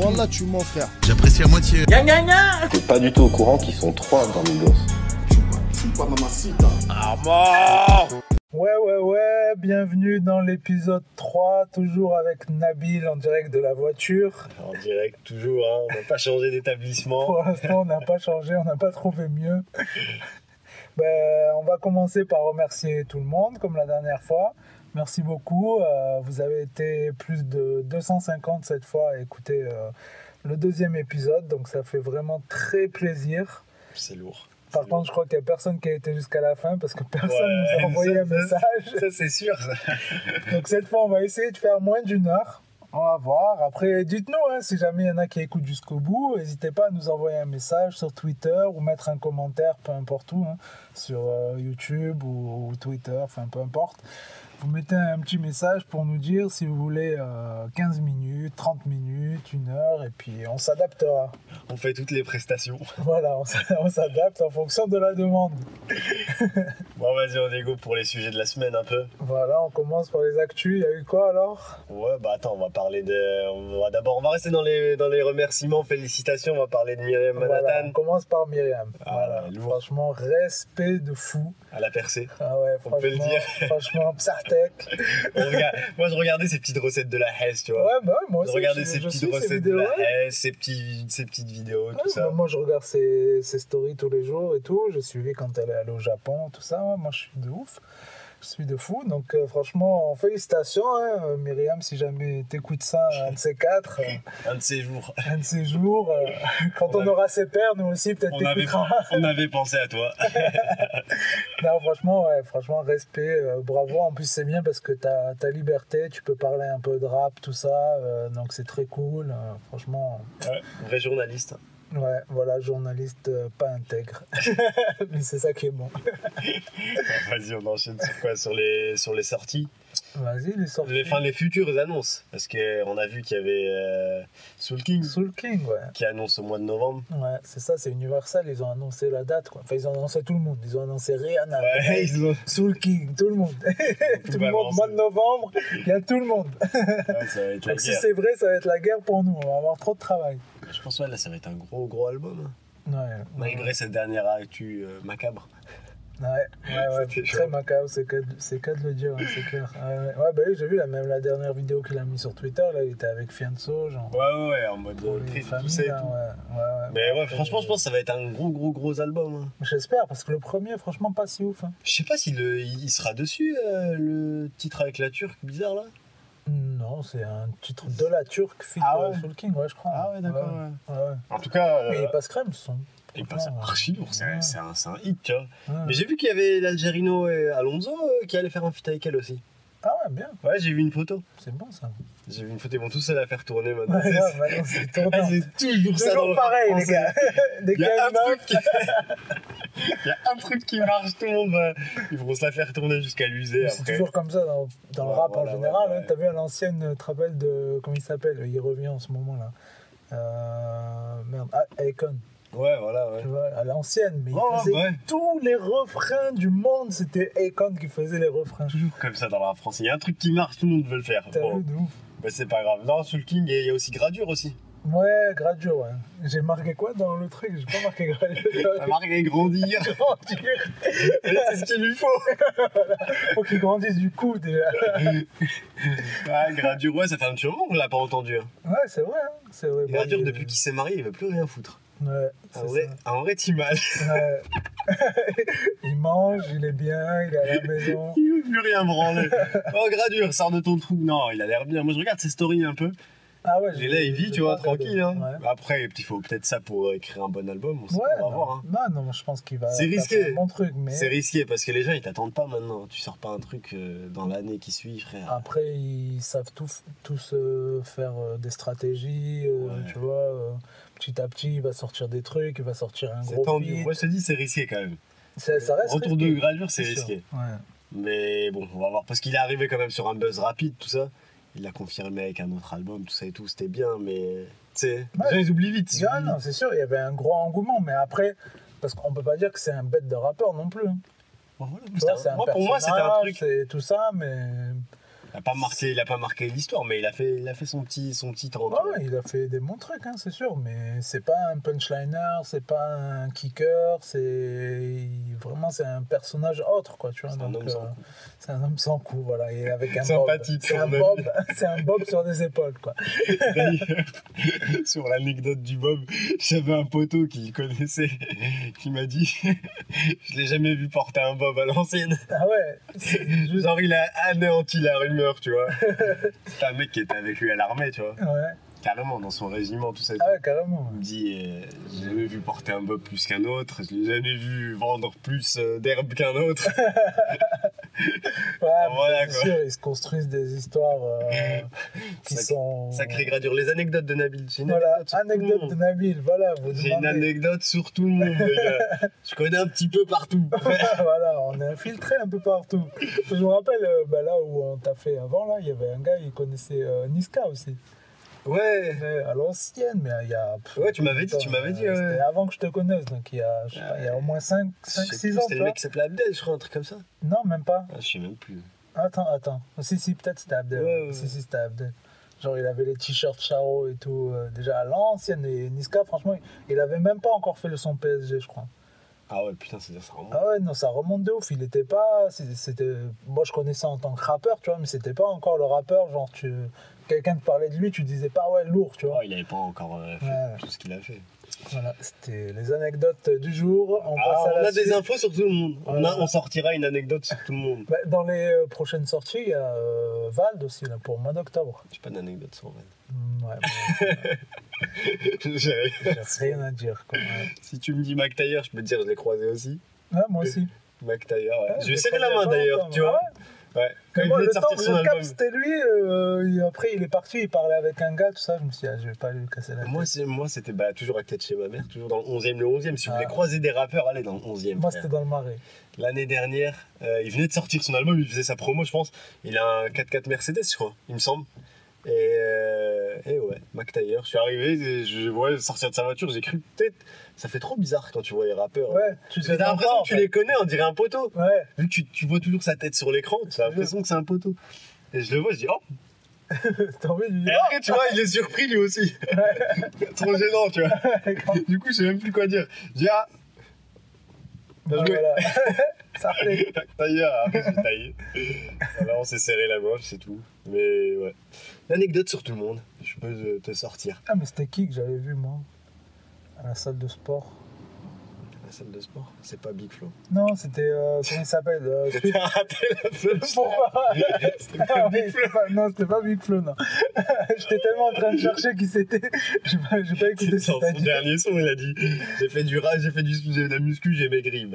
Wallah, tu mens, frère. J'apprécie à moitié. T'es pas du tout au courant qu'ils sont 3 dans Migos. Chupa mamacita. Ouais, bienvenue dans l'épisode 3, toujours avec Nabil en direct de la voiture. En direct, toujours, hein. On n'a pas changé d'établissement. Pour l'instant, on n'a pas changé, on n'a pas trouvé mieux. On va commencer par remercier tout le monde, comme la dernière fois. Merci beaucoup, vous avez été plus de 250 cette fois à écouter le deuxième épisode, donc ça fait vraiment très plaisir. C'est lourd. Par contre, je crois qu'il n'y a personne qui a été jusqu'à la fin parce que personne nous a envoyé un message. Ça, c'est sûr. Ça. Donc cette fois, on va essayer de faire moins d'1 heure. On va voir. Après, dites-nous, si jamais il y en a qui écoutent jusqu'au bout, n'hésitez pas à nous envoyer un message sur Twitter ou mettre un commentaire, peu importe où, sur YouTube ou Twitter, enfin peu importe. Vous mettez un petit message pour nous dire si vous voulez 15 minutes, 30 minutes, 1 heure, et puis on s'adaptera. On fait toutes les prestations. Voilà, on s'adapte en fonction de la demande. Bon, vas-y, on est go pour les sujets de la semaine un peu. Voilà, on commence par les actus. Il y a eu quoi alors ? Ouais, bah attends, on va parler de... On va rester dans les remerciements, félicitations, on va parler de Myriam Manhattan. Voilà, on commence par Myriam. Voilà, franchement, respect de fou. À la percée. Ah ouais, on peut le dire. Franchement, Psartek. Moi, je regardais ces petites recettes de la Hesse, tu vois. Ouais, bah moi aussi. Je regardais ces petites recettes de la Hesse, ces petites vidéos, tout ça. Moi, je regarde ses stories tous les jours et tout. J'ai suivi quand elle est allée au Japon, tout ça. Ouais, moi, je suis de ouf. Je suis de fou. Donc, franchement, félicitations, Myriam, si jamais t'écoutes ça, un de ces quatre. Un de ces jours. Un de ces jours. Quand on aura ses pères, nous aussi, peut-être t'écoutera. On avait pensé à toi. Non, franchement, respect, bravo. En plus, c'est bien parce que t'as liberté, tu peux parler un peu de rap, tout ça. Donc, c'est très cool. Franchement. Ouais, vrai journaliste. Ouais, voilà, journaliste pas intègre. Mais c'est ça qui est bon. Vas-y, on enchaîne sur quoi ? Sur les sorties. Vas-y, les sorties. Les futures annonces. Parce qu'on a vu qu'il y avait Soul King. Soul King, ouais. Qui annonce au mois de novembre. Ouais, c'est ça, c'est Universal. Ils ont annoncé la date, quoi. Enfin, ils ont annoncé tout le monde. Ils ont annoncé Rihanna. Ouais, Soul King, tout le monde. Tout le monde, mois de novembre, il y a tout le monde. Ouais, ça va être la guerre. Si c'est vrai, ça va être la guerre pour nous. On va avoir trop de travail. Je pense que là, ça va être un gros album. Ouais. Malgré cette dernière actu macabre. Ouais, très macabre, c'est cas de le dire, c'est clair. Ouais, bah oui, j'ai vu même la dernière vidéo qu'il a mis sur Twitter, là, il était avec Fianso, genre. Ouais, en mode triste, tout ça et tout. Ouais. Mais ouais, franchement, je pense que ça va être un gros album. J'espère, parce que le premier, franchement, pas si ouf. Je sais pas s'il sera dessus, le titre avec la Turque, bizarre, là. Non, c'est un titre de la Turque, feat Soul King, ouais, je crois. Ah ouais, d'accord. Ouais. En tout cas... Mais il passe crème, ce son. Il passe archi lourd, c'est un hit, tu vois. Ouais. Mais j'ai vu qu'il y avait l'Algerino et Alonso qui allaient faire un feat avec elle aussi. Ah ouais, bien. Ouais, j'ai vu une photo. C'est bon, ça. J'ai vu une photo, ils vont tous se la faire tourner maintenant. Ouais, maintenant, c'est tournant. C'est toujours ça. Toujours pareil, les gars. Il y a un truc qui marche, tout le monde ils vont se la faire tourner jusqu'à l'user après. C'est toujours comme ça dans le rap en général. Ouais. T'as vu à l'ancienne, tu te rappelles de... Comment il s'appelle ? Il revient en ce moment-là. Akon. Ouais, voilà, ouais. Tu vois, à l'ancienne, mais il faisait tous les refrains du monde, c'était Akon qui faisait les refrains. Toujours comme ça dans la France. Il y a un truc qui marche, tout le monde veut le faire. T'as vu, de ouf. Bah, c'est pas grave. Non, Soul King, il y a aussi Gradure aussi. Ouais, Gradure, ouais. J'ai marqué quoi dans le truc ? J'ai pas marqué Gradure. J'ai marqué grandir. C'est ce qu'il lui faut. Voilà. Faut qu'il grandisse du coup, déjà. Ouais, Gradure, ouais, ça fait un petit moment qu'on l'a pas entendu. Ouais, c'est vrai. C'est vrai. Gradure, depuis qu'il s'est marié, il veut plus rien foutre. Ouais, en vrai, t'y mal. Ouais. Il mange, il est bien, il est à la maison. Il veut plus rien branler. Oh, Gradure, sors de ton trou. Non, il a l'air bien. Moi, je regarde ses stories un peu. Ah ouais. Et là, il vit, tu vois, tranquille. Hein. Ouais. Après, il faut peut-être ça pour écrire un bon album. On va voir. Hein. Non, je pense qu'il va. C'est risqué. Un bon truc, mais... C'est risqué parce que les gens, ils t'attendent pas maintenant. Tu sors pas un truc dans l'année qui suit, frère. Après, ils savent tous faire des stratégies, tu vois. Petit à petit, il va sortir des trucs, il va sortir un gros tendu. feat. Moi, je te dis, c'est risqué quand même. Ça reste Retour risqué. de Gradure, c'est risqué. Ouais. Mais bon, on va voir. Parce qu'il est arrivé quand même sur un buzz rapide, tout ça. Il l'a confirmé avec un autre album, tout ça et tout, c'était bien, mais tu sais, les gens ils oublient vite. Non, c'est sûr, il y avait un gros engouement, mais après, parce qu'on peut pas dire que c'est un bête de rappeur non plus. Bon, voilà, pour moi, c'était un truc. C'est tout ça, mais Il a pas marqué l'histoire, mais il a fait son petit temps. Ouais, il a fait des bons trucs, hein, c'est sûr, mais c'est pas un punchliner, c'est pas un kicker, vraiment c'est un personnage autre, quoi, tu vois. C'est un homme sans cou, voilà, et avec un sympathique. C'est un bob sur des épaules, quoi. Sur l'anecdote du bob, j'avais un poteau qui connaissait, qui m'a dit je l'ai jamais vu porter un bob à l'ancienne. Ah ouais. Genre il a anéanti la rumeur, tu vois. C'est un mec qui était avec lui à l'armée, tu vois. Ouais. Carrément, dans son régiment, tout ça. Ah ouais, carrément. Il me dit, j'ai jamais vu porter un bob plus qu'un autre, je l'ai jamais vu vendre plus d'herbe qu'un autre. Ouais, voilà, c'est sûr, ils se construisent des histoires qui sont... Sacrée gradure. Les anecdotes de Nabil. Anecdote de Nabil, voilà. J'ai une anecdote sur tout le monde, les gars. Je connais un petit peu partout. Voilà, on est infiltré un peu partout. Je me rappelle, là où on t'a fait avant, là, il y avait un gars, il connaissait Niska aussi. Ouais. À l'ancienne, mais il y a... Ouais, tu m'avais dit. C'était avant que je te connaisse, donc il y a au moins 5-6 ans. C'était le mec qui s'appelait Abdel, je crois, un truc comme ça. Non, même pas. Je sais même plus. Attends. Si, peut-être c'était Abdel. Ouais. Si, c'était Abdel. Genre, il avait les t-shirts Charo et tout. Déjà à l'ancienne, et Niska, franchement, il avait même pas encore fait le son PSG, je crois. Ah ouais, putain, c'est-à-dire ça remonte. Ah ouais, non, ça remonte de ouf. Il était pas... Moi, je connaissais en tant que rappeur, tu vois, mais c'était pas encore le rappeur, genre, quelqu'un te parlait de lui, tu disais pas, ouais, lourd, tu vois. Oh, il avait pas encore fait tout ce qu'il a fait. Voilà, c'était les anecdotes du jour. On a des infos sur tout le monde. On sortira une anecdote sur tout le monde. Dans les prochaines sorties, il y a Vald aussi, là, pour le mois d'octobre. J'ai pas d'anecdote sur Vald. Ouais. J'ai rien à dire, quoi. Ouais. Si tu me dis Mac Taylor, je peux te dire, je l'ai croisé aussi. Ouais, moi aussi. Mac Taylor, ouais. Je lui ai serré la main d'ailleurs, tu vois. Ouais. Quand moi, le cap, c'était lui, et après il est parti, il parlait avec un gars, tout ça, je me suis dit, je vais pas lui casser la tête. Moi c'était toujours à tête chez ma mère, toujours dans le 11e. Le 11e, si vous voulez croiser des rappeurs, allez dans le 11e. Moi, c'était dans le Marais. L'année dernière, il venait de sortir son album, il faisait sa promo, je pense. Il a un 4x4 Mercedes, je crois, il me semble. Et ouais, Mac Taylor, je suis arrivé, je vois sortir de sa voiture, j'ai cru peut-être, ça fait trop bizarre quand tu vois les rappeurs. Ouais, t'as l'impression que tu les connais, on dirait un poteau. Ouais. Vu que tu vois toujours sa tête sur l'écran, tu as l'impression que c'est un poteau. Et je le vois, je dis oh. T'as envie de lui dire. Et après, tu vois, il est surpris lui aussi. Trop gênant, tu vois. Du coup, je sais même plus quoi dire. Je dis ah. Voilà. Ça fait. Tailleur, après j'ai taillé. Voilà, on s'est serré la gauche, c'est tout. Mais ouais. L'anecdote sur tout le monde, je peux te sortir. Ah, mais c'était qui que j'avais vu, moi, à la salle de sport? La salle de sport, c'est pas Big Flo. Non, c'était. Comment il s'appelle T'as raté la seule. Pourquoi? C'était pas Big Flo. Non, c'était pas Big Flo, non. J'étais tellement en train de chercher qui c'était. J'ai pas écouté son dernier son, il a dit j'ai fait de la muscu, j'ai maigri.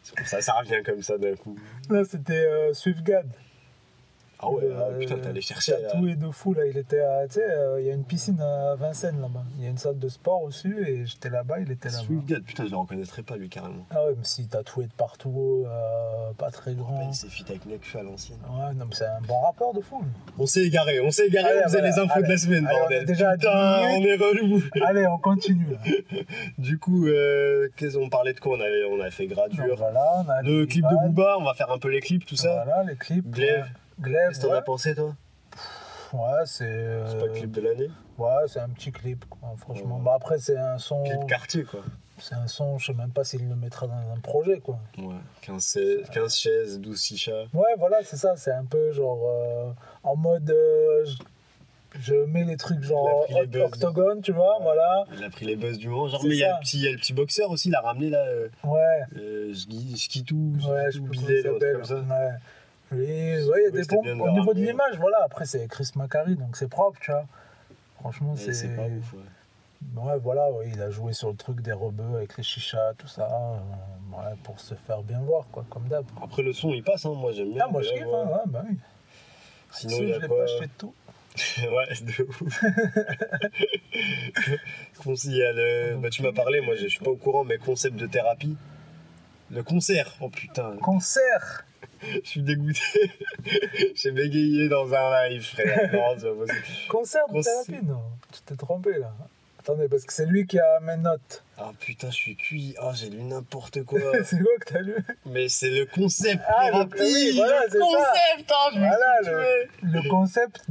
C'est pour ça revient comme ça d'un coup. Là, c'était Swiftgad. Ah ouais, putain, t'es allé chercher. Tatoué de fou, là. Il était à. Tu sais, il y a une piscine à Vincennes là-bas. Il y a une salle de sport aussi, et j'étais là-bas, il était là-bas. Swiftgad, putain, je le reconnaîtrais pas lui carrément. Ah ouais, mais si, tatoué de partout, pas très grand. Il s'est fit avec Nekfeu à l'ancienne. Ouais, non, mais c'est un bon rappeur de fou. On s'est égaré, on faisait les infos de la semaine, bordel. Déjà putain, on est relou. Allez, on continue là. Du coup, on parlait de quoi? On a fait Gradure. Donc, voilà, on a le clip de Booba, on va faire un peu les clips, tout ça. Voilà, les clips. Glaive. Qu'est-ce que t'en as pensé, toi? Ouais, c'est. C'est pas le clip de l'année? Ouais, c'est un petit clip, quoi, franchement. Ouais. Bah, après, c'est un son. Clip quartier, quoi. C'est un son, je sais même pas s'il le mettra dans un projet, quoi. Ouais, 15 chaises, 12 chichas. Ouais, voilà, c'est ça. C'est un peu genre. En mode. Je mets les trucs genre octogone, tu vois, ouais, voilà. Il a pris les buzz du moment. Genre, mais il y a le petit boxeur aussi, il a ramené là. Ouais. Skitou, Billet, comme ça. Ouais. Et ouais, il y a des pompes au niveau de l'image, voilà. Après, c'est Chris Macari, donc c'est propre, tu vois. Franchement, c'est pas ouf, ouais. Ouais, voilà, ouais, il a joué sur le truc des rebeux avec les chichas, tout ça, ouais, pour se faire bien voir, quoi, comme d'hab. Après, le son, il passe, hein, moi j'aime bien. Ah, moi je kiffe, hein, ouais, bah oui. Sinon, il y a quoi? Je l'ai pas acheté tout. Ouais, de ouf. Tu m'as parlé, moi je suis pas au courant, mais concept de thérapie. Le concert, oh putain. Concert. Je suis dégoûté. J'ai bégayé dans un live, frère. Non, c'est pas possible. Concert de thérapie, non. Tu t'es trompé là. Attendez, parce que c'est lui qui a mes notes. Ah putain, je suis cuit. Ah, j'ai lu n'importe quoi. C'est quoi que t'as lu? Mais c'est le concept Ah, thérapie. oui, voilà, c'est le concept, hein, je me Voilà, suis tué. le concept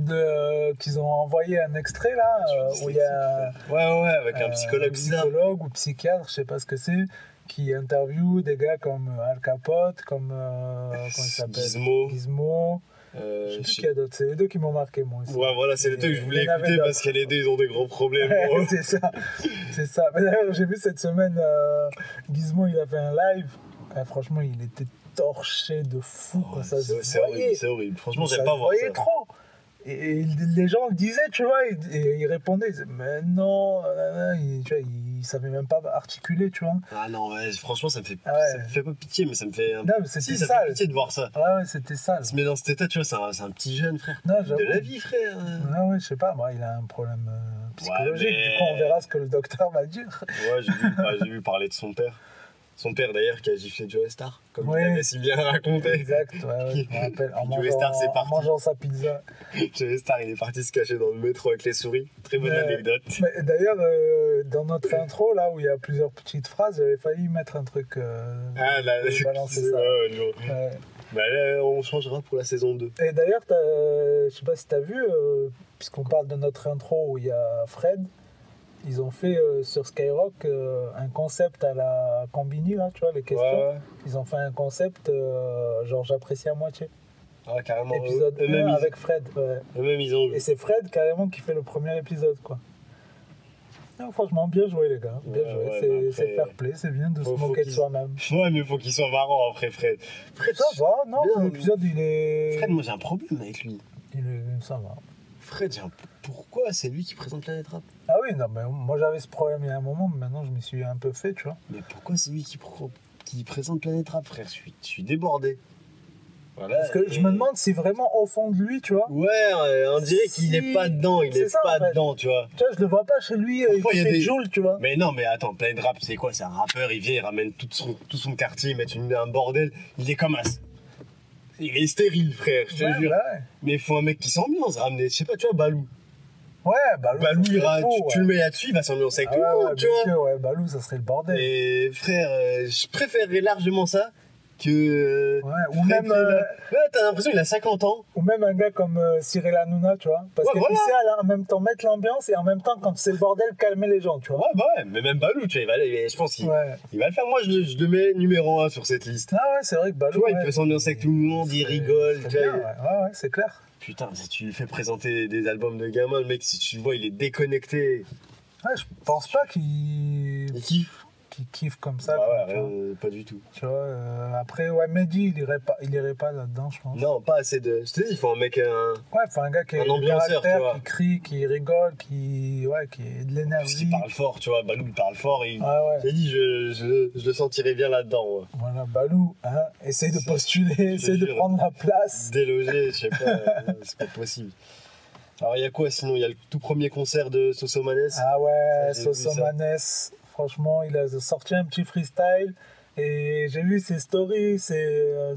qu'ils ont envoyé un extrait là, où il y a Ouais, avec un psychologue bizarre. psychologue ou psychiatre, je sais pas ce que c'est, qui interviewe des gars comme Al Capote, comme comment il s'appelle, Gizmo. Je sais plus qui y a d'autres, c'est les deux qui m'ont marqué moi aussi. Ouais, voilà, c'est les deux que je voulais écouter parce que les deux ils ont des gros problèmes. c'est ça. Mais d'ailleurs, j'ai vu cette semaine, Gizmo il a fait un live. Franchement, il était torché de fou quand ça se voyait. C'est horrible. Franchement, j'aime pas voir ça. Trop. Et les gens le disaient, tu vois, et ils répondaient, ils disaient, mais non, tu vois, ils savaient même pas articuler, tu vois. Ah non, ouais, franchement, ça me fait pas pitié, mais ça me fait non, mais c'était ça sale. fait pitié de voir ça. Ouais, c'était sale. Se met dans cet état, tu vois, c'est un petit jeune, frère. Non, de la vie, frère. Ouais, je sais pas, moi, il a un problème psychologique. Du coup, on verra ce que le docteur va dire. Ouais, j'ai vu parler de son père. Son père d'ailleurs qui a giflé Joe Star, comme il avait si bien raconté. Exact, je me rappelle. En mangeant sa pizza. Joe Star, il est parti se cacher dans le métro avec les souris. Très bonne anecdote. Mais d'ailleurs, dans notre intro, là où il y a plusieurs petites phrases, j'avais failli mettre un truc. Balancer ça. Ouais. Bah là, on changera pour la saison 2. Et d'ailleurs, je sais pas si t'as vu, puisqu'on parle de notre intro où il y a Fred. Ils ont fait sur Skyrock un concept à la Combini, là, tu vois, les questions. Ouais. Ils ont fait un concept, genre j'apprécie à moitié. Ah, carrément. Épisode 1 avec Fred. Ouais. Eux-mêmes, ils ont vu. Et c'est Fred, carrément, qui fait le premier épisode, quoi. Non, franchement, bien joué, les gars. Bien joué. Après, c'est fair play, c'est bien de se moquer de soi-même. Ouais, mais faut qu'il soit marrant après, Fred. Ça va, non, l'épisode, il est... Fred, moi, j'ai un problème avec lui. Ça va. Fred, pourquoi c'est lui qui présente Planète Rap? Ah oui, non, mais moi j'avais ce problème il y a un moment, mais maintenant je m'y suis un peu fait, tu vois. Mais pourquoi c'est lui qui présente Planète Rap, frère? Je suis débordé. Voilà, parce que je me demande si vraiment au fond de lui, tu vois. Ouais, on dirait qu'il n'est pas dedans, dedans, tu vois. Tu vois, je le vois pas chez lui, il fait Joule, tu vois. Mais non, mais attends, Planète Rap, c'est quoi? C'est un rappeur, il vient, il ramène tout son quartier, il met un bordel, il est comme un... Il est stérile, frère, je te jure. Ouais. Mais il faut un mec qui s'ambiance, ramener, je sais pas, tu vois, Balou. Ouais, Balou tu le mets là-dessus, il va s'ambiancer avec tout le monde, tu vois. Ouais, Balou, ça serait le bordel. Et frère, je préférerais largement ça que... ou même... Ouais, t'as l'impression qu'il a 50 ans. Ou même un gars comme Cyril Hanouna, tu vois. Parce qu'il sait en même temps mettre l'ambiance et en même temps, quand c'est le bordel, calmer les gens, tu vois. Ouais, mais même Balou, tu vois, je pense qu'il va le faire. Moi, je le mets numéro 1 sur cette liste. Ah ouais, c'est vrai que Balou... Tu vois, il peut s'ambiancer avec tout le monde, il rigole. Tu vois. Ouais, c'est clair. Putain, si tu lui fais présenter des albums de gamins, le mec, si tu le vois, il est déconnecté. Ouais, je pense pas qu'il... Il kiffe. Qui kiffe comme ça. Pas du tout. Tu vois, après, Mehdi, il irait pas là-dedans, je pense. Non, pas assez de... Je te dis, il faut un mec... Ouais, il faut un gars qui est ambianceur, tu vois. Qui crie, qui rigole, qui est de l'énergie. Il parle fort, tu vois. Balou, il parle fort. Et j'ai dit, je le sentirais bien là-dedans. Ouais. Voilà, Balou, essaye de postuler, essaye de prendre la place. Déloger, je sais pas, c'est pas possible. Alors, il y a quoi sinon? Il y a le tout premier concert de Sosomanes. Ah ouais, Sosomanes. Franchement, il a sorti un petit freestyle et j'ai vu ses stories,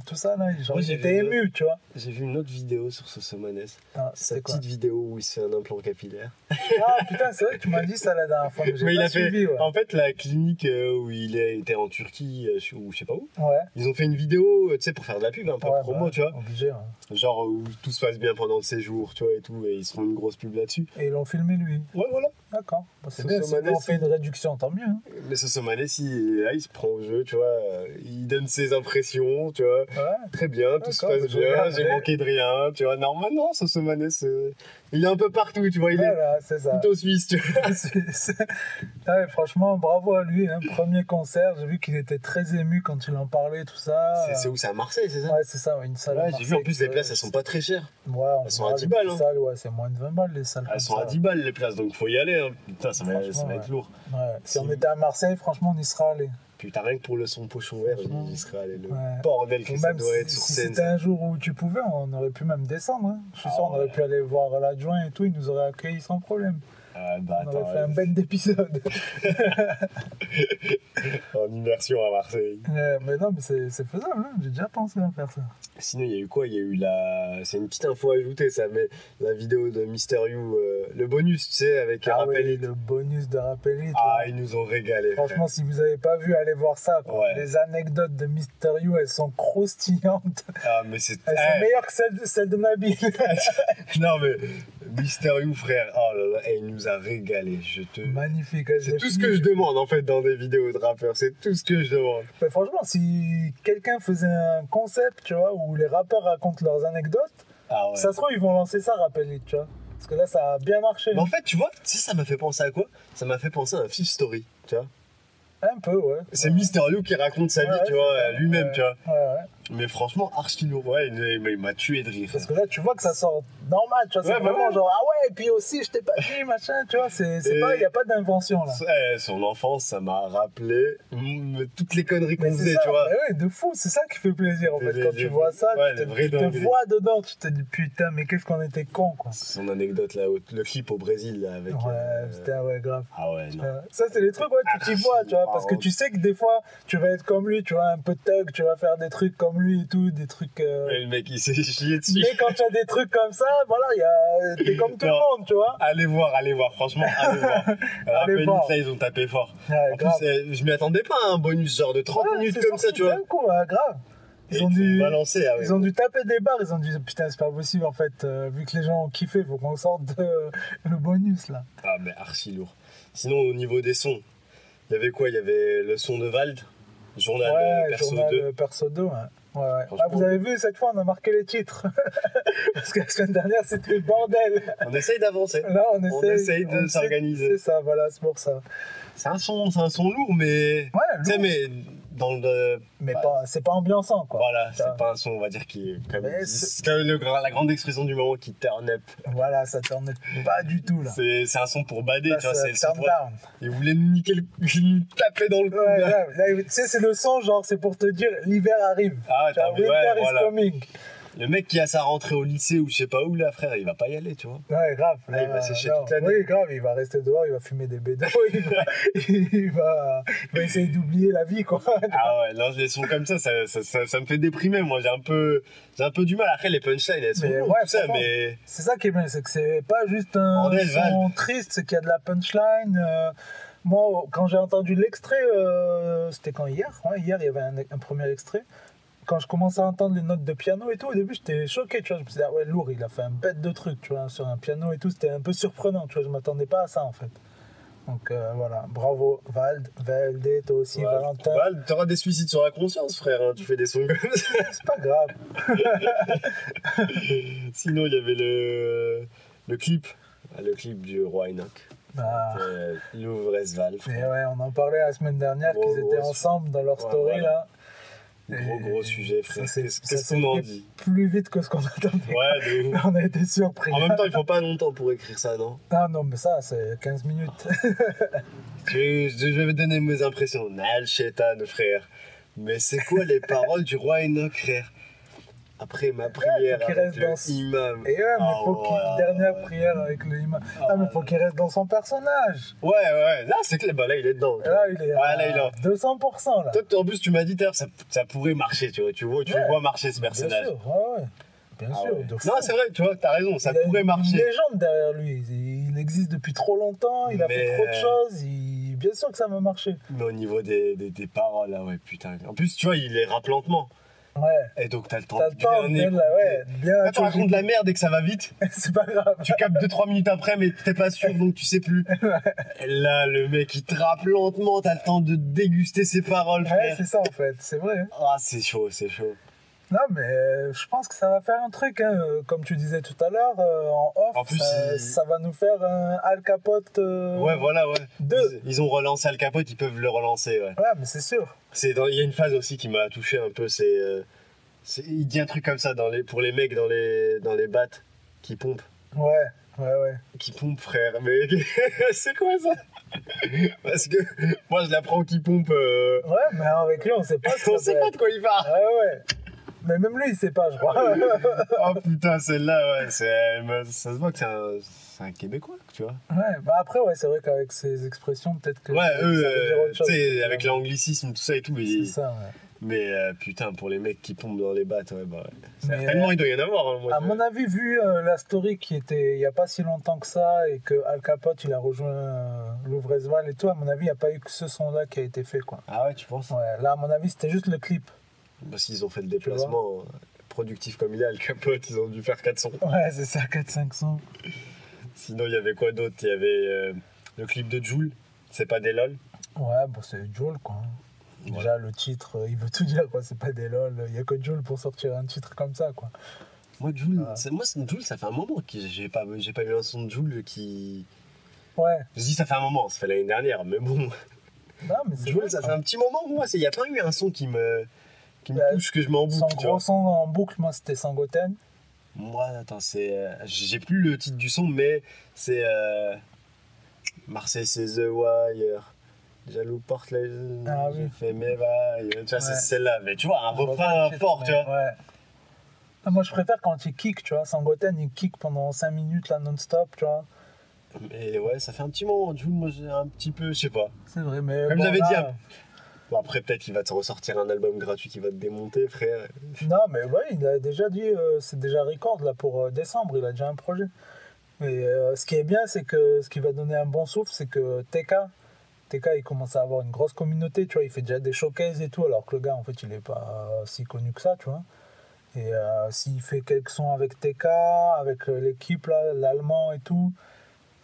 tout ça là. Genre, j'étais ému, tu vois. J'ai vu une autre vidéo sur Sosomanes. Sa petite vidéo où il se fait un implant capillaire. Ah putain, c'est vrai que tu m'as dit ça la dernière fois. Mais il a suivi, en fait, la clinique où il était en Turquie, ou je sais pas où, ouais. Ils ont fait une vidéo, tu sais, pour faire de la pub, un peu promo, tu vois. Obligé, genre où tout se passe bien pendant le séjour, tu vois, et tout, et ils se font une grosse pub là-dessus. Et ils l'ont filmé lui. Ouais, voilà. D'accord. C'est bien, si on fait une réduction, tant mieux. Hein. Mais Sosomanes, il se prend au jeu, tu vois, il donne ses impressions, tu vois. Ouais. Très bien, tout se passe bien, j'ai manqué de rien, tu vois. Normalement, Sosomanes, il est un peu partout, tu vois, il est plutôt suisse, tu vois. Ouais, franchement, bravo à lui, hein. Premier concert, j'ai vu qu'il était très ému quand il en parlait, tout ça. C'est où? C'est à Marseille, c'est ça? Ouais, c'est ça, une salle. Ouais, j'ai vu en plus les places, elles sont pas très chères. Ouais, elles sont à 10 balles. Salles, ouais, c'est moins de 20 balles les salles. Elles sont à 10 balles les places, donc faut y aller. Hein. Putain, ça va être lourd. Ouais. Si on était à Marseille, franchement, on y serait allé. Putain, rien que pour le son pochon vert, on y serait allé. Le bordel que ça doit être sur scène. Si c'était un jour où tu pouvais, on aurait pu même descendre. Hein. Je suis sûr, on aurait pu aller voir l'adjoint et tout, il nous aurait accueillis sans problème. On aurait fait un ben d'épisode. En immersion à Marseille. Mais non, mais c'est faisable, hein. J'ai déjà pensé à faire ça. Sinon, il y a eu quoi? Il y a eu c'est une petite info ajoutée, ça, mais la vidéo de Mister You, le bonus, tu sais, avec Rappel It. Le bonus de Rappel It. Ils nous ont régalé. Franchement, si vous n'avez pas vu, allez voir ça. Ouais. Les anecdotes de Mister You, elles sont croustillantes. Mais c'est... Elles sont meilleures que celles de Nabil. Non, mais Mister You, frère, oh là là, il nous a régalé. Magnifique. C'est tout ce que je demande, en fait, dans des vidéos de rappeurs. C'est tout ce que je demande. Mais franchement, si quelqu'un faisait un concept, tu vois, où les rappeurs racontent leurs anecdotes, ça se trouve, ils vont lancer ça, Rappel It, tu vois. Parce que là, ça a bien marché. Mais en fait, tu vois, ça m'a fait penser à quoi? Ça m'a fait penser à un Fifth Story, tu vois. Un peu, ouais. C'est Mister You qui raconte sa vie, tu vois, lui-même, tu vois. Ouais. Mais franchement, archi lourd, ouais, il m'a tué de rire. Parce que là, tu vois que ça sort normal, tu vois, c'est vraiment genre, et puis aussi, je t'ai pas dit, machin, tu vois, c'est pas, il n'y a pas d'invention, là. Son enfance, ça m'a rappelé toutes les conneries qu'on faisait, tu vois. Ouais, de fou, c'est ça qui fait plaisir, en fait, quand tu vois ça, tu te vois dedans, tu te dis, putain, mais qu'est-ce qu'on était cons, quoi. Son anecdote, là, le clip au Brésil, là, avec... Ouais, grave. Ah ouais, non. Ça, c'est les trucs, tu t'y vois, tu vois, parce que tu sais que des fois, tu vas être comme lui, tu vois, un peu thug, tu vas faire des trucs comme lui et tout, des trucs... Mais le mec, il s'est chié dessus. Mais quand tu as des trucs comme ça, voilà, t'es comme tout le monde, tu vois. Allez voir, franchement, allez voir. Rappel It, là, ils ont tapé fort. En plus, je m'y attendais pas à un bonus genre de 30 minutes comme ça, tu vois. D'un coup, grave. Ils ont dû taper des barres, ils ont dit putain, c'est pas possible en fait, vu que les gens ont kiffé, faut qu'on sorte le bonus là. Ah, mais archi lourd. Sinon, au niveau des sons, il y avait quoi? Il y avait le son de Vald, Journal Perso 2, Ouais. Vous avez vu, cette fois on a marqué les titres. Parce que la semaine dernière c'était le bordel. On essaye d'avancer. Là on essaye de s'organiser. C'est ça, voilà, c'est pour ça. C'est un son lourd, mais. Ouais, tu sais, mais dans le. Mais c'est pas ambiançant, quoi. Voilà, c'est pas un son, on va dire, qui est comme. C'est la grande expression du moment qui turn up. Voilà, ça turn up pas du tout, là. C'est un son pour bader, tu vois. C'est le son pour. Down. Il voulait nous niquer nous taper dans le cou. Ouais, là, tu sais, c'est le son, genre, c'est pour te dire l'hiver arrive. Winter is coming. Le mec qui a sa rentrée au lycée ou je sais pas où, là, frère, il va pas y aller, tu vois. Ouais, grave. Là, il va sécher toute l'année. Oui, grave, il va rester dehors, il va fumer des bédos, il va essayer d'oublier la vie, quoi. Ah ouais, non, les sons comme ça me fait déprimer, moi. J'ai un peu du mal. Après, les punchlines, elles sont lourdes, tout ça, mais... C'est ça qui est bien, c'est que c'est pas juste un son triste, c'est qu'il y a de la punchline. Moi, quand j'ai entendu l'extrait, c'était quand hier? Ouais, hier, il y avait un premier extrait. Quand je commençais à entendre les notes de piano et tout, au début j'étais choqué, tu vois, je me disais lourd, il a fait un bête de truc, tu vois, sur un piano et tout, c'était un peu surprenant, tu vois, je m'attendais pas à ça en fait. Donc voilà, bravo Vald, VLD, toi aussi, Valentin. Vald, t'auras des suicides sur la conscience, frère, hein, tu fais des sons comme ça. C'est pas grave. Sinon, il y avait le clip du Roi Enoch. L'Ouvresse Val. Et ouais, on en parlait la semaine dernière qu'ils étaient ensemble dans leur story là. Gros sujet, frère. Qu'est-ce qu'on en dit? Plus vite que ce qu'on attendait. Ouais, de ouf. On a été surpris. En même temps, il faut pas longtemps pour écrire ça, non? Ah non, mais ça, c'est 15 minutes. Je vais donner mes impressions. Nal Chétan, frère. Mais c'est quoi les paroles du Roi Enoch, frère? Après ma prière avec l'imam. Et ouais, mais faut dernière prière avec le imam. Mais faut qu'il reste dans son personnage. Ouais. Là, c'est clair. Bah là, il est dedans. Là, il est à 200%. Là. Toi, en plus, tu m'as dit d'ailleurs, ça pourrait marcher, tu vois. Tu le vois marcher, ce personnage. Bien sûr, ouais. Bien sûr. Non, c'est vrai, tu vois, t'as raison, ça pourrait marcher. Il y a une légende derrière lui. Il existe depuis trop longtemps, il a fait trop de choses. Bien sûr que ça va marcher. Mais au niveau des paroles, là, ouais, putain. En plus, tu vois, il les rappe lentement. Ouais. Et donc t'as le temps de bien bien tu racontes de la merde et que ça va vite. C'est pas grave. Tu captes 2-3 minutes après, mais t'es pas sûr, donc tu sais plus. Et là, le mec, il te rappe lentement, t'as le temps de déguster ses paroles, frère. Ouais, c'est ça, en fait, c'est vrai. Ah, c'est chaud. Non, mais je pense que ça va faire un truc, hein. Comme tu disais tout à l'heure, en off, en plus, ça va nous faire un Al Capote. Ouais, voilà, ouais. 2. Ils ont relancé Al Capote, ils peuvent le relancer, ouais. Ouais, mais c'est sûr. Il y a une phase aussi qui m'a touché un peu, il dit un truc comme ça pour les mecs dans les battes qui pompent. Ouais. Qui pompe, frère, mais c'est quoi ça? Parce que moi je l'apprends qui pompe. Ouais, mais avec lui on sait pas. On sait pas de quoi il parle. Ouais. Mais même lui, il sait pas, je crois. Oh putain, celle-là, ouais, ça se voit que c'est un Québécois, tu vois. Ouais, bah après, ouais, c'est vrai qu'avec ces expressions, peut-être que. Ouais, ça veut dire autre tu chose. sais, avec l'anglicisme, tout ça et tout. C'est ça, ouais. Mais putain, pour les mecs qui pompent dans les battes, ouais, bah ouais. Mais, Certainement, il doit y en avoir. Hein, moi, à mon avis, vu la story qui était il n'y a pas si longtemps que ça et que Al Capote il a rejoint Louvrezval et tout, à mon avis, il n'y a pas eu que ce son-là qui a été fait, quoi. Ah ouais, tu penses? Ouais, là, à mon avis, c'était juste le clip. Parce qu'ils ont fait le déplacement productif comme il est, Al Capote, ils ont dû faire 400. Ouais, c'est ça, 400-500. Sinon, il y avait quoi d'autre? Il y avait le clip de Jul, c'est pas des lol. Ouais, bon, c'est Jul, quoi. Déjà, le titre, il veut tout dire, quoi. C'est pas des lol. Il n'y a que Jul pour sortir un titre comme ça, quoi. Moi, Jul, Jul, ça fait un moment que j'ai pas eu un son de Jul qui. Ouais. Je dis ça fait un moment, ça fait l'année dernière, mais bon. Non, mais c'est Jul, vrai, ça quoi. fait un petit moment, moi. Il n'y a pas eu un son qui me touche, que je mets en boucle. Son tu gros vois. son en boucle, moi, c'était Sangoten. Moi, attends, j'ai plus le titre du son, mais c'est. Marseille, c'est The Wire. Jaloux porte les. Ah J'ai oui. fait mes vagues. Tu vois, Ouais. c'est celle-là. Mais tu vois, un refrain fort, tu vois. Ouais. Ah, moi, je préfère quand il kick, tu vois. Sangoten, il kick pendant 5 minutes, là, non-stop, tu vois. Mais ouais, ça fait un petit moment. Jul, moi, j'ai un petit peu, je sais pas. C'est vrai, mais. Comme bon, j'avais là, dit, bon, après, peut-être qu'il va te ressortir un album gratuit qui va te démonter, frère. Non, mais ouais, il a déjà dit, c'est déjà record, là, pour décembre, il a déjà un projet. Et ce qui est bien, c'est que ce qui va donner un bon souffle, c'est que TK, il commence à avoir une grosse communauté, tu vois, il fait déjà des showcases et tout, alors que le gars, en fait, il est pas si connu que ça, tu vois. Et s'il fait quelques sons avec TK, avec l'équipe, là, l'allemand et tout,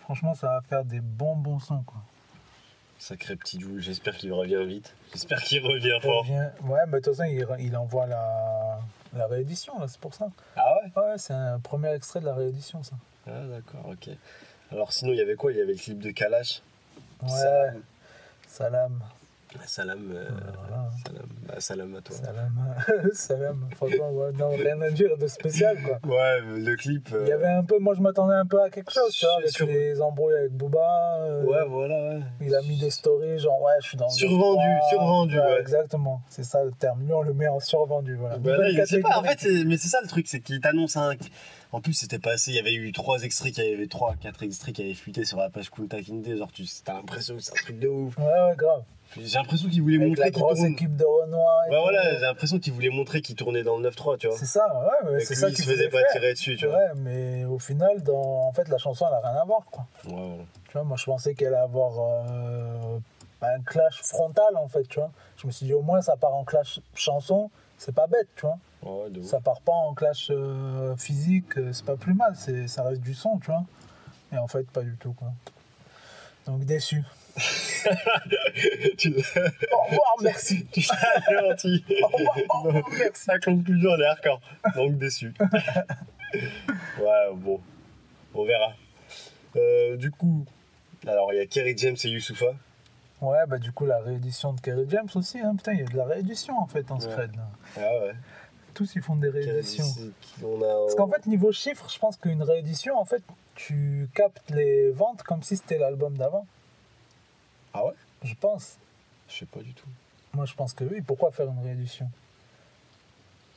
franchement, ça va faire des bons sons, quoi. Sacré petit Jul, j'espère qu'il revient vite. J'espère qu'il revient fort. Ouais, mais de toute façon, il envoie la réédition, là, c'est pour ça. Ah ouais? Ouais, c'est un premier extrait de la réédition, ça. Ah d'accord, ok. Alors sinon, il y avait quoi? Il y avait le clip de Kalash. Ouais, Salam. Salam. Salam. Salam à toi. Salam. Franchement, ouais, non, rien à dire de spécial, quoi. Ouais, le clip. Il y avait un peu, moi je m'attendais un peu à quelque chose, tu vois, avec sur- les embrouilles avec Booba. Ouais, voilà, ouais. Il a mis des stories, genre, ouais, je suis dans. Survendu, ouais. Exactement, c'est ça le terme. Lui, on le met en survendu, voilà. Bah là, Nouvelle je sais pas, en catégorie. fait, mais c'est ça le truc, c'est qu'il t'annonce un. En plus, c'était pas assez, il y avait eu 3 extraits, 4 extraits qui avaient fuité sur la page Kunta Kinte, genre, t'as l'impression que c'est un truc de ouf. Ouais, grave. J'ai l'impression qu'il voulait Avec montrer la qu'il grosse tourne. équipe de Renoir. et Ouais, tout. voilà, j'ai l'impression qu'il voulait montrer qu'il tournait dans le 9-3, tu vois. C'est ça, ouais, mais Et c'est que ça lui, il qu'il se faisait voulait pas faire. tirer dessus, tu vois. Ouais, mais au final, en fait, la chanson, elle a rien à voir, quoi. Ouais, voilà. Tu vois, moi, je pensais qu'elle allait avoir un clash frontal, en fait, tu vois. Je me suis dit, au moins, ça part en clash chanson, c'est pas bête, tu vois. Ouais, de ouf. Ça part pas en clash physique, c'est pas plus mal, ça reste du son, tu vois. Et en fait, pas du tout, quoi. Donc, déçu. Tu l'as Au revoir, merci. gentil. Au revoir, merci. La conclusion, elle est hardcore. Donc déçu. Ouais, bon. On verra. Du coup, alors il y a Kerry James et Youssoupha. Ouais, bah du coup, la réédition de Kerry James aussi, hein. Putain, il y a de la réédition, en fait, en scred, là. Ah ouais. Tous, ils font des Kerry rééditions. on a. Parce qu'en fait, niveau chiffres, je pense qu'une réédition, en fait, tu captes les ventes comme si c'était l'album d'avant. Ah ouais? Je pense. Je sais pas du tout. Moi, je pense que oui. Pourquoi faire une réédition?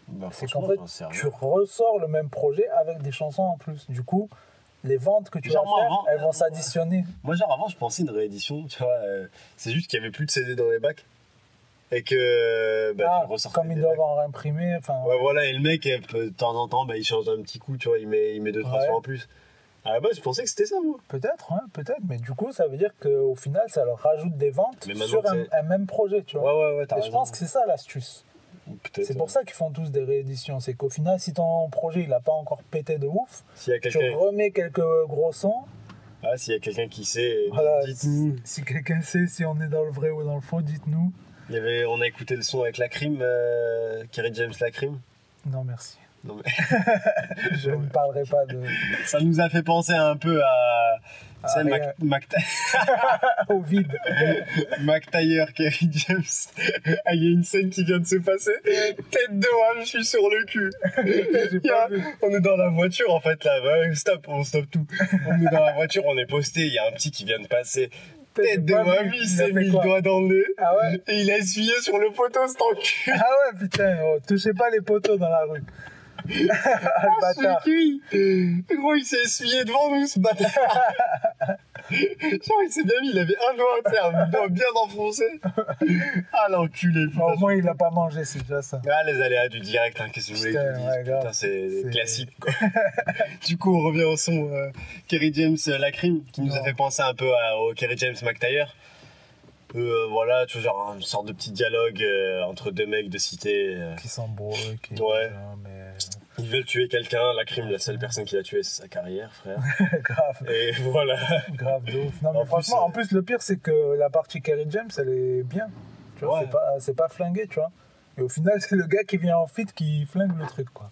Bah, C'est franchement, qu'en fait, j'en sais rien. tu ressors le même projet avec des chansons en plus. Du coup, les ventes que tu vas Genre, moi, faire, avant- elles vont s'additionner. Moi, genre, avant, je pensais une réédition, tu vois. C'est juste qu'il y avait plus de CD dans les bacs. Et que. Bah, tu ressortais comme ils des doivent bacs. en imprimer. Enfin, Ouais, voilà, et le mec, de temps en temps, bah, il change un petit coup, tu vois, il met 2-3 Ouais. sons en plus. À la base, je pensais que c'était ça, moi. peut-être, hein, peut-être. Mais du coup, ça veut dire qu'au final, ça leur rajoute des ventes Mais maintenant sur que c'est- un même projet, tu vois. Ouais, t'as Et je raison. pense que c'est ça l'astuce. Peut-être. C'est pour ça qu'ils font tous des rééditions. C'est qu'au final, si ton projet il a pas encore pété de ouf, S'il y a tu quelqu'un remets quelques gros sons. s'il y a quelqu'un qui sait, Voilà, dites-nous. si quelqu'un sait si on est dans le vrai ou dans le faux, dites-nous. On a écouté le son avec la crime, Kerry James la crime. Non, merci. Non, mais Je ne parlerai pas de. ça nous a fait penser un peu à. Tu sais, rien. Au vide. Mac Taylor, Kerry James. Ah, il y a une scène qui vient de se passer. Tête de rame, je suis sur le cul. J'ai pas vu. On est dans la voiture en fait là. Ouais, stop, on stoppe tout. On est dans la voiture, on est posté. Il y a un petit qui vient de passer. Tête de mamie, il s'est mis le doigt dans le nez. Ah ouais? Et il a essuyé sur le poteau, cet enculé. Ah ouais, putain, oh, touchez pas les poteaux dans la rue. Le bâtard. Gros, il s'est essuyé devant nous, ce bâtard. Genre, il s'est bien mis, il avait un doigt à terre, un doigt bien enfoncé. Ah, l'enculé, putain. Au moins, il a pas mangé, c'est déjà ça. Ah, les aléas du direct, hein, qu'est-ce que vous voulez que je vous dise? Ouais, Putain, c'est classique, quoi. Du coup, on revient au son Kerry James Lacrim, qui nous a fait penser un peu au Kerry James McTayer. Voilà, tu vois, genre une sorte de petit dialogue entre deux mecs de cité. Qui s'embrouillent, qui... Ouais. mais... Ils veulent tuer quelqu'un, Lacrim, la seule personne qui l'a tué, c'est sa carrière, frère. Grave. Et voilà. Grave de ouf. Non, mais En franchement, plus, en plus, le pire, c'est que la partie Kerry James, elle est bien. Tu vois, Ouais. c'est pas flingué, tu vois. Et au final, c'est le gars qui vient en feat qui flingue le truc, quoi.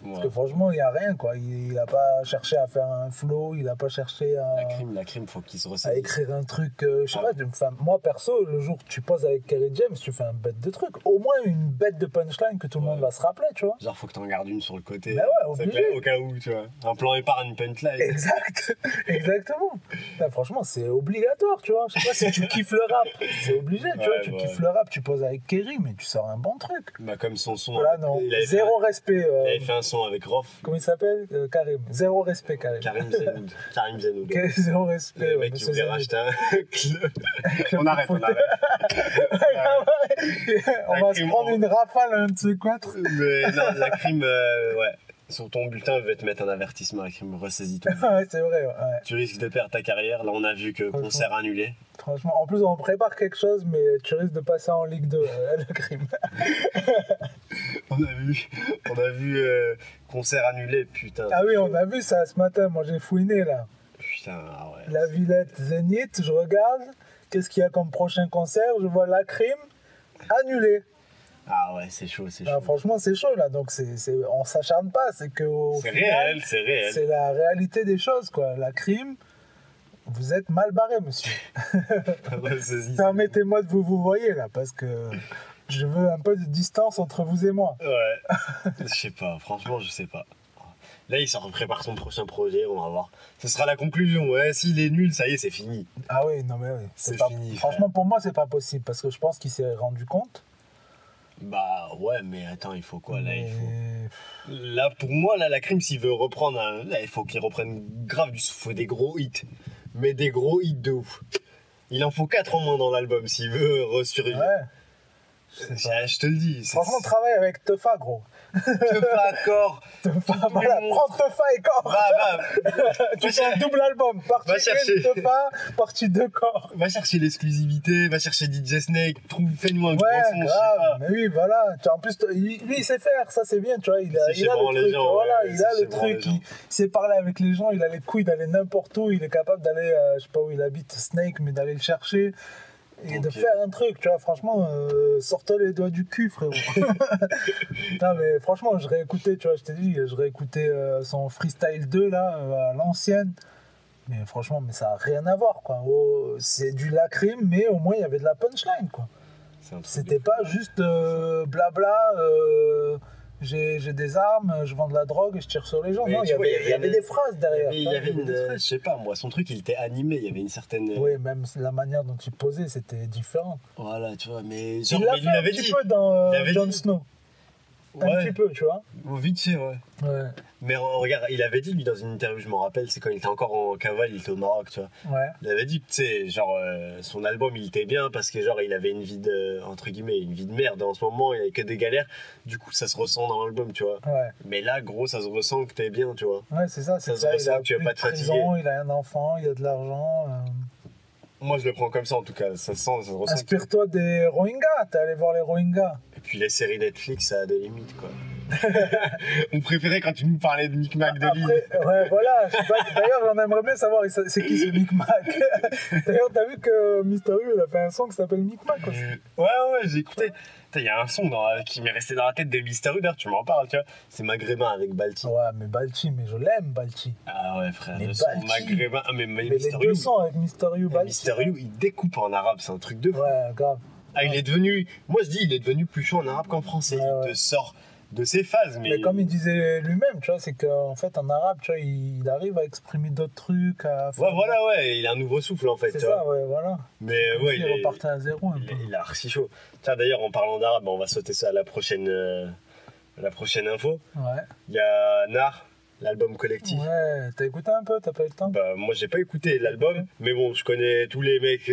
Parce que franchement, il n'y a rien, quoi. Il a pas cherché à faire un flow, il a pas cherché à... Lacrim, faut qu'il se à ressaisisse. écrire un truc, je sais pas, moi perso, le jour que tu poses avec Kerry James, tu fais un bête de truc. Au moins une bête de punchline que tout le monde va se rappeler, tu vois. Genre, faut que t'en gardes une sur le côté. Bah ouais, c'est obligé. au cas où, tu vois. Un plan épargne punchline. Exact, exactement. Là, franchement, c'est obligatoire, tu vois. Je sais pas si tu kiffes le rap, c'est obligé, tu vois. Tu kiffes le rap, tu poses avec Kerry, mais tu sors un bon truc. Bah, comme son son. Là, non, zéro respect. Il avait fait un son avec Rof. Comment il s'appelle Karim. Zéro respect, Karim. Karim Zenoud. Zéro respect. Le mec qui voulait racheter un club. On arrête. On va se prendre une rafale, un de ces quatre. Mais non, Lacrim, ouais. Sur ton bulletin, je vais te mettre un avertissement, Lacrim. Ressaisis-toi. Ouais, c'est vrai, ouais. Tu risques de perdre ta carrière. Là, on a vu que concert annulé. Franchement, en plus, on prépare quelque chose, mais tu risques de passer en Ligue 2, Lacrim. On a vu concert annulé, putain. Ah oui, on a vu ça ce matin. Moi, j'ai fouiné, là. Putain, ah ouais. La Villette Zénith, je regarde. Qu'est-ce qu'il y a comme prochain concert? Je vois Lacrim annulé. Ah ouais, c'est chaud, c'est chaud. Ah, franchement, c'est chaud, là. Donc, on s'acharne pas. C'est que c'est réel. C'est la réalité des choses, quoi. Lacrim, vous êtes mal barré, monsieur. Permettez-moi de vous voyez, là, parce que je veux un peu de distance entre vous et moi. Ouais. Je sais pas, franchement, je sais pas. Là, il prépare son prochain projet, on va voir. Ce sera la conclusion. Ouais, s'il est nul, ça y est, c'est fini. Ah oui, non mais oui. C'est fini. Franchement, pour moi, c'est pas possible parce que je pense qu'il s'est rendu compte. Bah ouais, mais attends, il faut quoi là? Là, pour moi, là, Lacrim, s'il veut reprendre, là, il faut qu'il reprenne grave il faut des gros hits. Mais des gros hits de ouf. Il en faut 4 en moins dans l'album s'il veut ressurvivre. Ouais. Je te le dis. Franchement, travaille avec Teufa, gros. Teufa, Corps. Teufa, voilà, prends Teufa et Corps. Tu fais un double album. Partie 1, Teufa, partie 2, Corps. Va chercher l'exclusivité, va chercher DJ Snake, fais-nous un gros son. Grave, mais oui, voilà. En plus, lui, il sait faire, ça c'est bien, tu vois. Il a le truc, voilà, il a le truc. Il sait parler avec les gens, il a les couilles d'aller n'importe où, il est capable d'aller, je sais pas où il habite, Snake, mais d'aller le chercher. Et de faire un truc, tu vois, franchement, sors-toi les doigts du cul, frérot. Non, mais franchement, je réécoutais, tu vois, je t'ai dit, je réécoutais son Freestyle 2, là, à l'ancienne. Mais franchement, mais ça n'a rien à voir, quoi. C'est du Lacrim, mais au moins, il y avait de la punchline, quoi. C'était pas juste blabla, j'ai des armes, je vends de la drogue, je tire sur les gens. Mais non, il y avait des phrases derrière. Il y avait je sais pas, moi, son truc, il était animé, il y avait une certaine... Oui, même la manière dont il posait, c'était différent. Voilà, tu vois, mais... Genre, il l'a fait un petit peu dans Jon Snow. Un petit peu, tu vois. Vite fait, ouais. Mais regarde, il avait dit, lui, dans une interview, je m'en rappelle, c'est quand il était encore en cavale, il était au Maroc, tu vois. Ouais. Il avait dit que, tu sais, genre, son album, il était bien parce que, genre, il avait une vie de, entre guillemets, une vie de merde. En ce moment, il n'y avait que des galères. Du coup, ça se ressent dans l'album, tu vois. Ouais. Mais là, gros, ça se ressent que t'es bien, tu vois. Ouais, c'est ça. Ça se ressent que tu vas pas te fatiguer. Il a un enfant, il y a de l'argent. Moi, je le prends comme ça, en tout cas. Ça se ressent. Inspire-toi des Rohingyas. T'es allé voir les Rohingyas. Et puis, les séries Netflix, ça a des limites, quoi. On préférait quand tu nous parlais de Micmac de Lille. Ouais, voilà. D'ailleurs, j'en aimerais bien savoir c'est qui ce Micmac. D'ailleurs, t'as vu que Mister U, il a fait un son qui s'appelle Micmac aussi. Ouais, j'ai écouté. Il y a un son qui m'est resté dans la tête de Mister U, d'ailleurs, tu m'en parles, tu vois. C'est Maghrébin avec Balti. Ouais, mais Balti, mais je l'aime, Balti. Ah ouais, frère, mais le son Maghrébin. Ah, mais les deux sons avec Mister U, Balti. Mister U, il découpe en arabe, c'est un truc de fou. Ouais, grave. Ah, il est devenu. Moi, je dis, il est devenu plus chaud en arabe qu'en français. Il te sort de ses phases. Mais comme il disait lui-même, tu vois, c'est qu'en fait, en arabe, tu vois, il arrive à exprimer d'autres trucs. Ouais, voilà, ouais, il a un nouveau souffle, en fait. C'est ça, ouais, voilà. Mais ouais, il repartait à zéro un peu. Il est archi chaud. Tiens, d'ailleurs, en parlant d'arabe, on va sauter ça à la prochaine info. Ouais. Il y a Nar, l'album collectif. Ouais, t'as écouté un peu, t'as pas eu le temps? Bah, moi, j'ai pas écouté l'album, mais bon, je connais tous les mecs.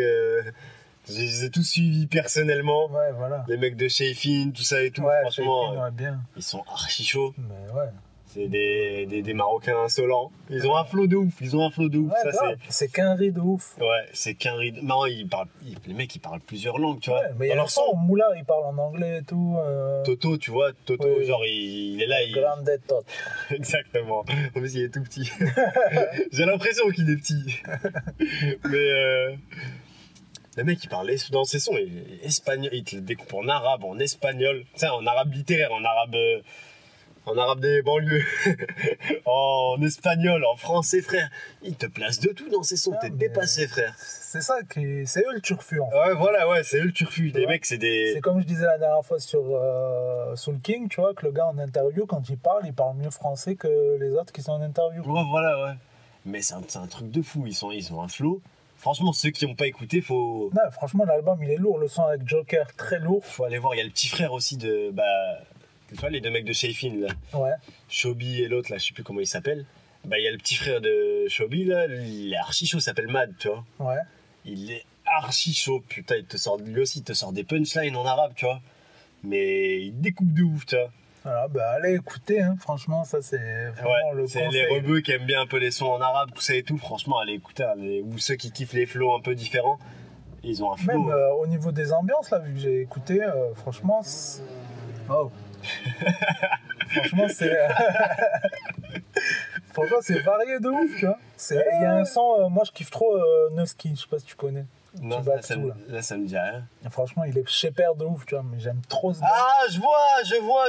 Je les ai tous suivis personnellement. Ouais, voilà. Les mecs de Shayfin, tout ça et tout. Ouais, franchement, Shayfin, ouais, bien. ils sont archi chauds. Mais ouais. C'est des Marocains insolents. Ils ont un flow de ouf. Ouais, ça, c'est qu'un riz de ouf. Ouais, c'est qu'un riz. Non, les mecs, ils parlent plusieurs langues, tu vois. Ouais, mais il y a leur son, Moula, il parle en anglais et tout. Toto, tu vois, oui. genre, il est là. Grande Toto. Exactement. En plus, il est tout petit. J'ai l'impression qu'il est petit. Mais le mec, il parle dans ses sons, espagnol, il te le découpe en arabe, en espagnol, tu sais, en arabe littéraire, en arabe des banlieues, en espagnol, en français, frère. Il te place de tout dans ses sons, t'es dépassé, frère. C'est ça, c'est eux le turfu, en fait. Ouais, voilà, ouais, c'est eux le turfu. Les mecs, c'est des... C'est comme je disais la dernière fois sur Soul King, tu vois, que le gars en interview, quand il parle mieux français que les autres qui sont en interview. Ouais, voilà, ouais. Mais c'est un truc de fou, ils ont un flow. Franchement, ceux qui n'ont pas écouté, faut... Non, franchement, l'album, il est lourd. Le son avec Joker, très lourd. Faut aller voir, il y a le petit frère aussi de... tu vois, les deux mecs de Shayfin, là. Ouais. Shobi et l'autre, là, je sais plus comment il s'appelle. Il y a le petit frère de Shobi, là, il est archi chaud, il s'appelle Mad, tu vois. Ouais. Il est archi chaud, putain, lui aussi, il te sort des punchlines en arabe, tu vois. Mais il découpe de ouf, tu vois. Voilà, bah allez écouter, hein. Franchement, ça c'est vraiment le conseil. C'est les rebeux qui aiment bien un peu les sons en arabe, tout ça et tout, franchement, allez écouter, ou ceux qui kiffent les flows un peu différents, ils ont un flow. Même au niveau des ambiances, là, vu que j'ai écouté, franchement, oh. Franchement, c'est... franchement, c'est varié de ouf, tu vois. Il y a un son, moi je kiffe trop Nuski, je sais pas si tu connais. Non, là, ça me dit rien. Franchement, il est shaper de ouf, tu vois, mais j'aime trop ce gars. Ah, je vois,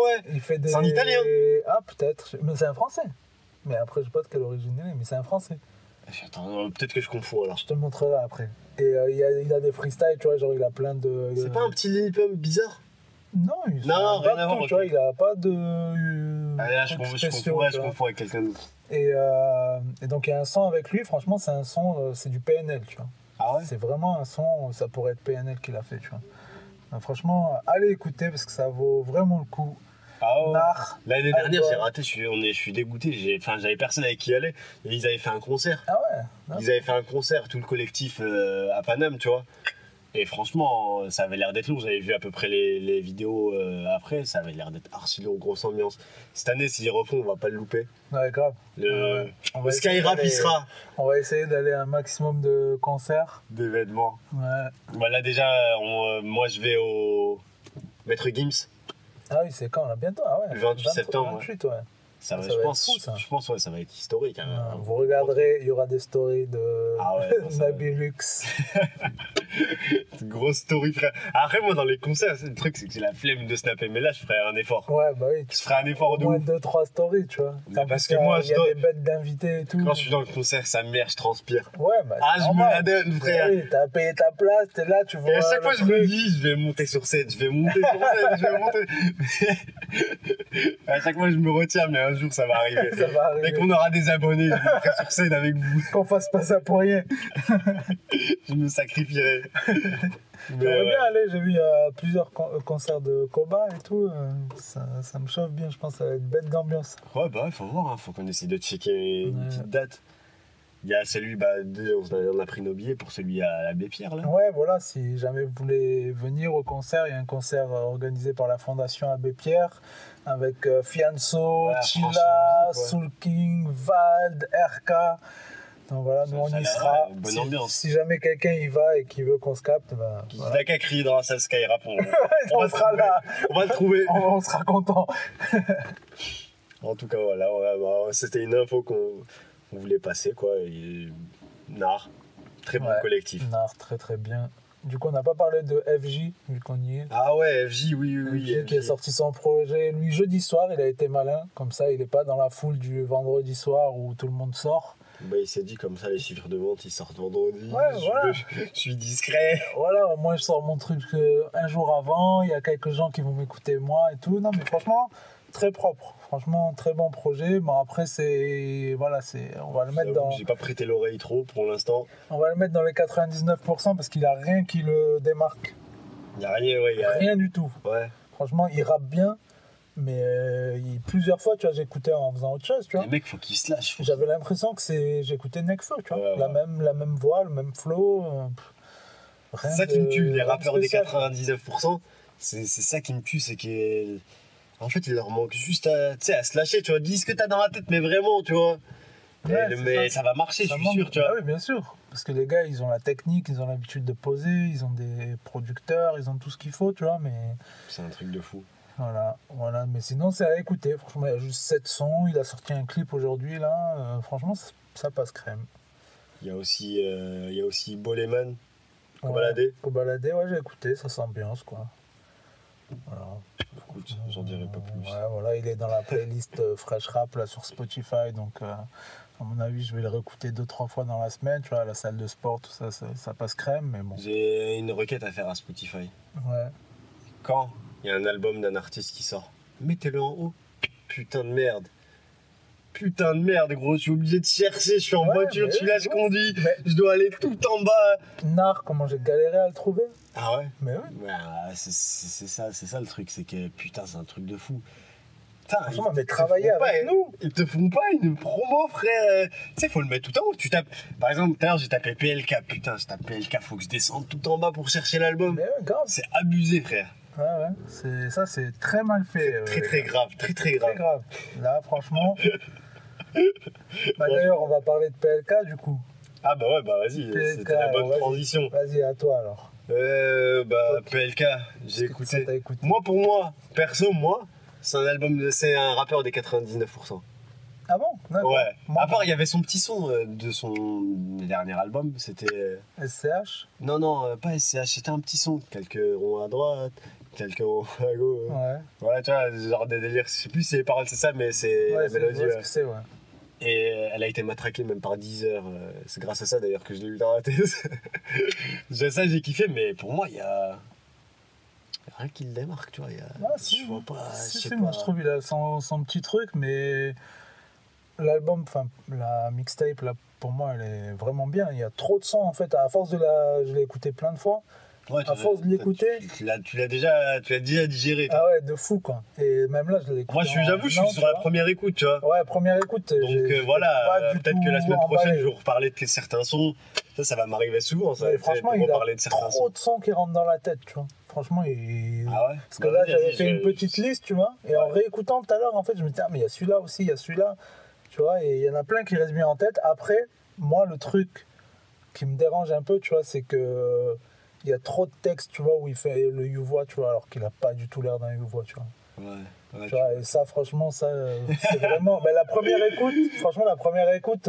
ouais. Il fait des... C'est en italien. Ah, peut-être. Mais c'est un français. Mais après, je sais pas de quelle origine il est, mais c'est un français. Attends, peut-être que je confonds alors. Je te le montrerai après. Et il a des freestyles, tu vois, genre il a plein de... C'est pas un petit Lil Pump bizarre? Non, rien à voir. Tu vois, il a pas de... là, je confonds avec quelqu'un d'autre. Et donc, il y a un son avec lui, franchement, c'est un son, c'est du PNL, tu vois. Ah ouais? C'est vraiment un son, ça pourrait être PNL qui l'a fait, tu vois. Donc, franchement, allez écouter parce que ça vaut vraiment le coup. Ah ouais. Nar, l'année dernière, j'ai raté, je suis dégoûté. J'avais personne avec qui y aller. Et ils avaient fait un concert. Ah ouais? Ils avaient fait un concert, tout le collectif à Paname, tu vois. Et franchement, ça avait l'air d'être lourd. J'avais vu à peu près les vidéos après. Ça avait l'air d'être archi lourd, grosse ambiance. Cette année, s'ils refont, on va pas le louper. Ouais, grave. Le Skyrap, il sera. On va essayer d'aller à un maximum de concerts. D'événements. Ouais. Bah là, déjà, moi, je vais au Maître Gims. Ah oui, c'est quand là? Bientôt? Ah ouais. Le 28 septembre. 28, ouais. Ça va, je pense, fou, ça. Je pense, ouais, ça va être historique. Hein. Vous regarderez, il y aura des stories de Nabilux. Grosse story, frère. Après, moi, dans les concerts, le truc, c'est que j'ai la flemme de snapper. Mais là, je ferai un effort. Ouais, bah oui. Je ferai un effort de ouf. Au ouf. moins 2-3 stories, tu vois. Parce que moi, il y a des bêtes d'invités et tout. Quand je suis dans le concert, ça merde, je transpire. Ouais, bah je me la donne, frère. Oui, t'as payé ta place, t'es là, tu vois. Et à chaque fois, je me dis, je vais monter sur scène, je vais monter. À chaque fois, je me retiens, mais un jour, ça va arriver. Ça va arriver. Dès qu'on aura des abonnés, je me mettrai sur scène avec vous. Qu'on fasse pas ça pour rien. Je me sacrifierai. J'aimerais bien aller, j'ai vu plusieurs concerts de combat et tout. Ça me chauffe bien, je pense que ça va être bête d'ambiance. Ouais, bah, faut voir, hein. Faut qu'on essaye de checker une petite date. Il y a celui, on a pris nos billets pour celui à l'abbé Pierre, là. Ouais, voilà, si jamais vous voulez venir au concert, il y a un concert organisé par la Fondation Abbé Pierre avec Fianso, Chila, Soul King, Vald, RK. Donc voilà, nous on y sera. Bonne ambiance. Si jamais quelqu'un y va et qui veut qu'on se capte, bah, il n'a qu'à crier dans la salle Skyrap. On sera là. On va le trouver. On sera content. En tout cas, voilà, c'était une info qu'on voulait passer, quoi. Et Nar, très bon collectif. Nar, très très bien. Du coup, on n'a pas parlé de FJ, vu qu'on y est. Ah ouais, FJ, oui. FJ qui a sorti son projet. Lui, jeudi soir, il a été malin. Comme ça, il n'est pas dans la foule du vendredi soir où tout le monde sort. Bah, il s'est dit comme ça, les chiffres de vente, ils sortent vendredi. Ouais, voilà. Je suis discret. Voilà, moi je sors mon truc un jour avant, il y a quelques gens qui vont m'écouter moi et tout. Non mais franchement, très propre. Franchement, très bon projet. Bon après c'est... Voilà, on va le mettre dans... J'ai pas prêté l'oreille trop pour l'instant. On va le mettre dans les 99% parce qu'il a rien qui le démarque. Il y a rien, ouais. Rien du tout. Ouais. Franchement, il rappe bien. Mais plusieurs fois, tu vois, j'écoutais en faisant autre chose, tu vois. Les mecs, faut qu'ils se lâchent. J'avais l'impression que j'écoutais Nekfeu, tu vois. Ouais, la ouais. même voix, le même flow. C'est ça qui me tue, les rappeurs des spécial. 99%. C'est ça qui me tue, c'est qu'en fait, il leur manque juste à se lâcher, tu vois. Dis ce que t'as dans la tête, mais vraiment, tu vois. Ouais, mais ça va marcher, je suis sûr, tu vois. Ah oui, bien sûr. Parce que les gars, ils ont la technique, ils ont l'habitude de poser, ils ont des producteurs, ils ont tout ce qu'il faut, tu vois, mais... C'est un truc de fou. Voilà, mais sinon c'est à écouter. Franchement, il y a juste 7 sons. Il a sorti un clip aujourd'hui là. Franchement, ça passe crème. Il y a aussi Boleman, Kobalade, ouais, j'ai écouté, ça s'ambiance quoi. Voilà. Écoute, j'en dirai pas plus. Ouais, voilà, il est dans la playlist Fresh Rap là sur Spotify, donc à mon avis, je vais le réécouter 2-3 fois dans la semaine. Tu vois, à la salle de sport, tout ça, ça passe crème, mais bon. J'ai une requête à faire à Spotify. Ouais. Quand il y a un album d'un artiste qui sort, mettez-le en haut. Putain de merde, gros, je suis obligé de chercher, je suis en voiture, celui-là je conduis, je dois aller tout en bas. Nar, comment j'ai galéré à le trouver. Ah ouais? Mais oui. Bah, c'est ça le truc, c'est que putain, c'est un truc de fou. Franchement, mais travailler avec nous. Ils te font pas une promo, frère. Tu sais, faut le mettre tout en haut. Tu tapes, par exemple, tout à l'heure, j'ai tapé PLK. Putain, je tape PLK, faut que je descende tout en bas pour chercher l'album. Mais ouais, grave. C'est abusé, frère. Ouais, c'est très mal fait. Très grave. Très grave. Là, franchement. D'ailleurs, on va parler de PLK du coup. Ah bah ouais, bah vas-y, PLK, c'était la bonne transition. Vas-y, à toi alors. PLK, j'ai écouté. écouté. Pour moi, perso, c'est un rappeur des 99%. Ah bon? D'accord. Ouais. À part, il y avait son petit son de son dernier album, c'était... SCH? Non, pas SCH, c'était un petit son. Quelques ronds à droite, quelques ronds à gauche. Ouais. Voilà, tu vois, genre des délires. Je sais plus si les paroles c'est ça, mais c'est la mélodie. Ouais, c'est, ouais. Et elle a été matraquée même par Deezer. C'est grâce à ça d'ailleurs que je l'ai eu dans la tête. Ça, j'ai kiffé, mais pour moi, il y a rien qui le démarque, tu vois. Je vois pas. Si, moi je trouve il a son petit truc, mais l'album, enfin la mixtape, là, pour moi, elle est vraiment bien. Il y a trop de sons en fait. À force je l'ai écouté plein de fois. Ouais, à force de l'écouter, tu l'as déjà digéré. Toi. Ah ouais, de fou quoi. Et même là, je l'ai écouté. Moi, j'avoue, je suis sur la première écoute, tu vois. Ouais, première écoute. Donc voilà, peut-être que la semaine prochaine, je vais vous reparler de certains sons. Ça va m'arriver souvent. Ça, franchement, il a trop de sons qui rentrent dans la tête, tu vois. Franchement, Ah ouais. Parce que là, j'avais fait une petite liste, tu vois. Et en réécoutant tout à l'heure, en fait, je me disais, mais il y a celui-là aussi, il y a celui-là. Tu vois, et il y en a plein qui restent bien en tête. Après, moi, le truc qui me dérange un peu, tu vois, c'est que il y a trop de textes, tu vois, où il fait le you-voix, tu vois, alors qu'il a pas du tout l'air d'un you-voix, tu vois. Ouais, tu vois, et ça, franchement, ça, c'est vraiment... Mais la première écoute,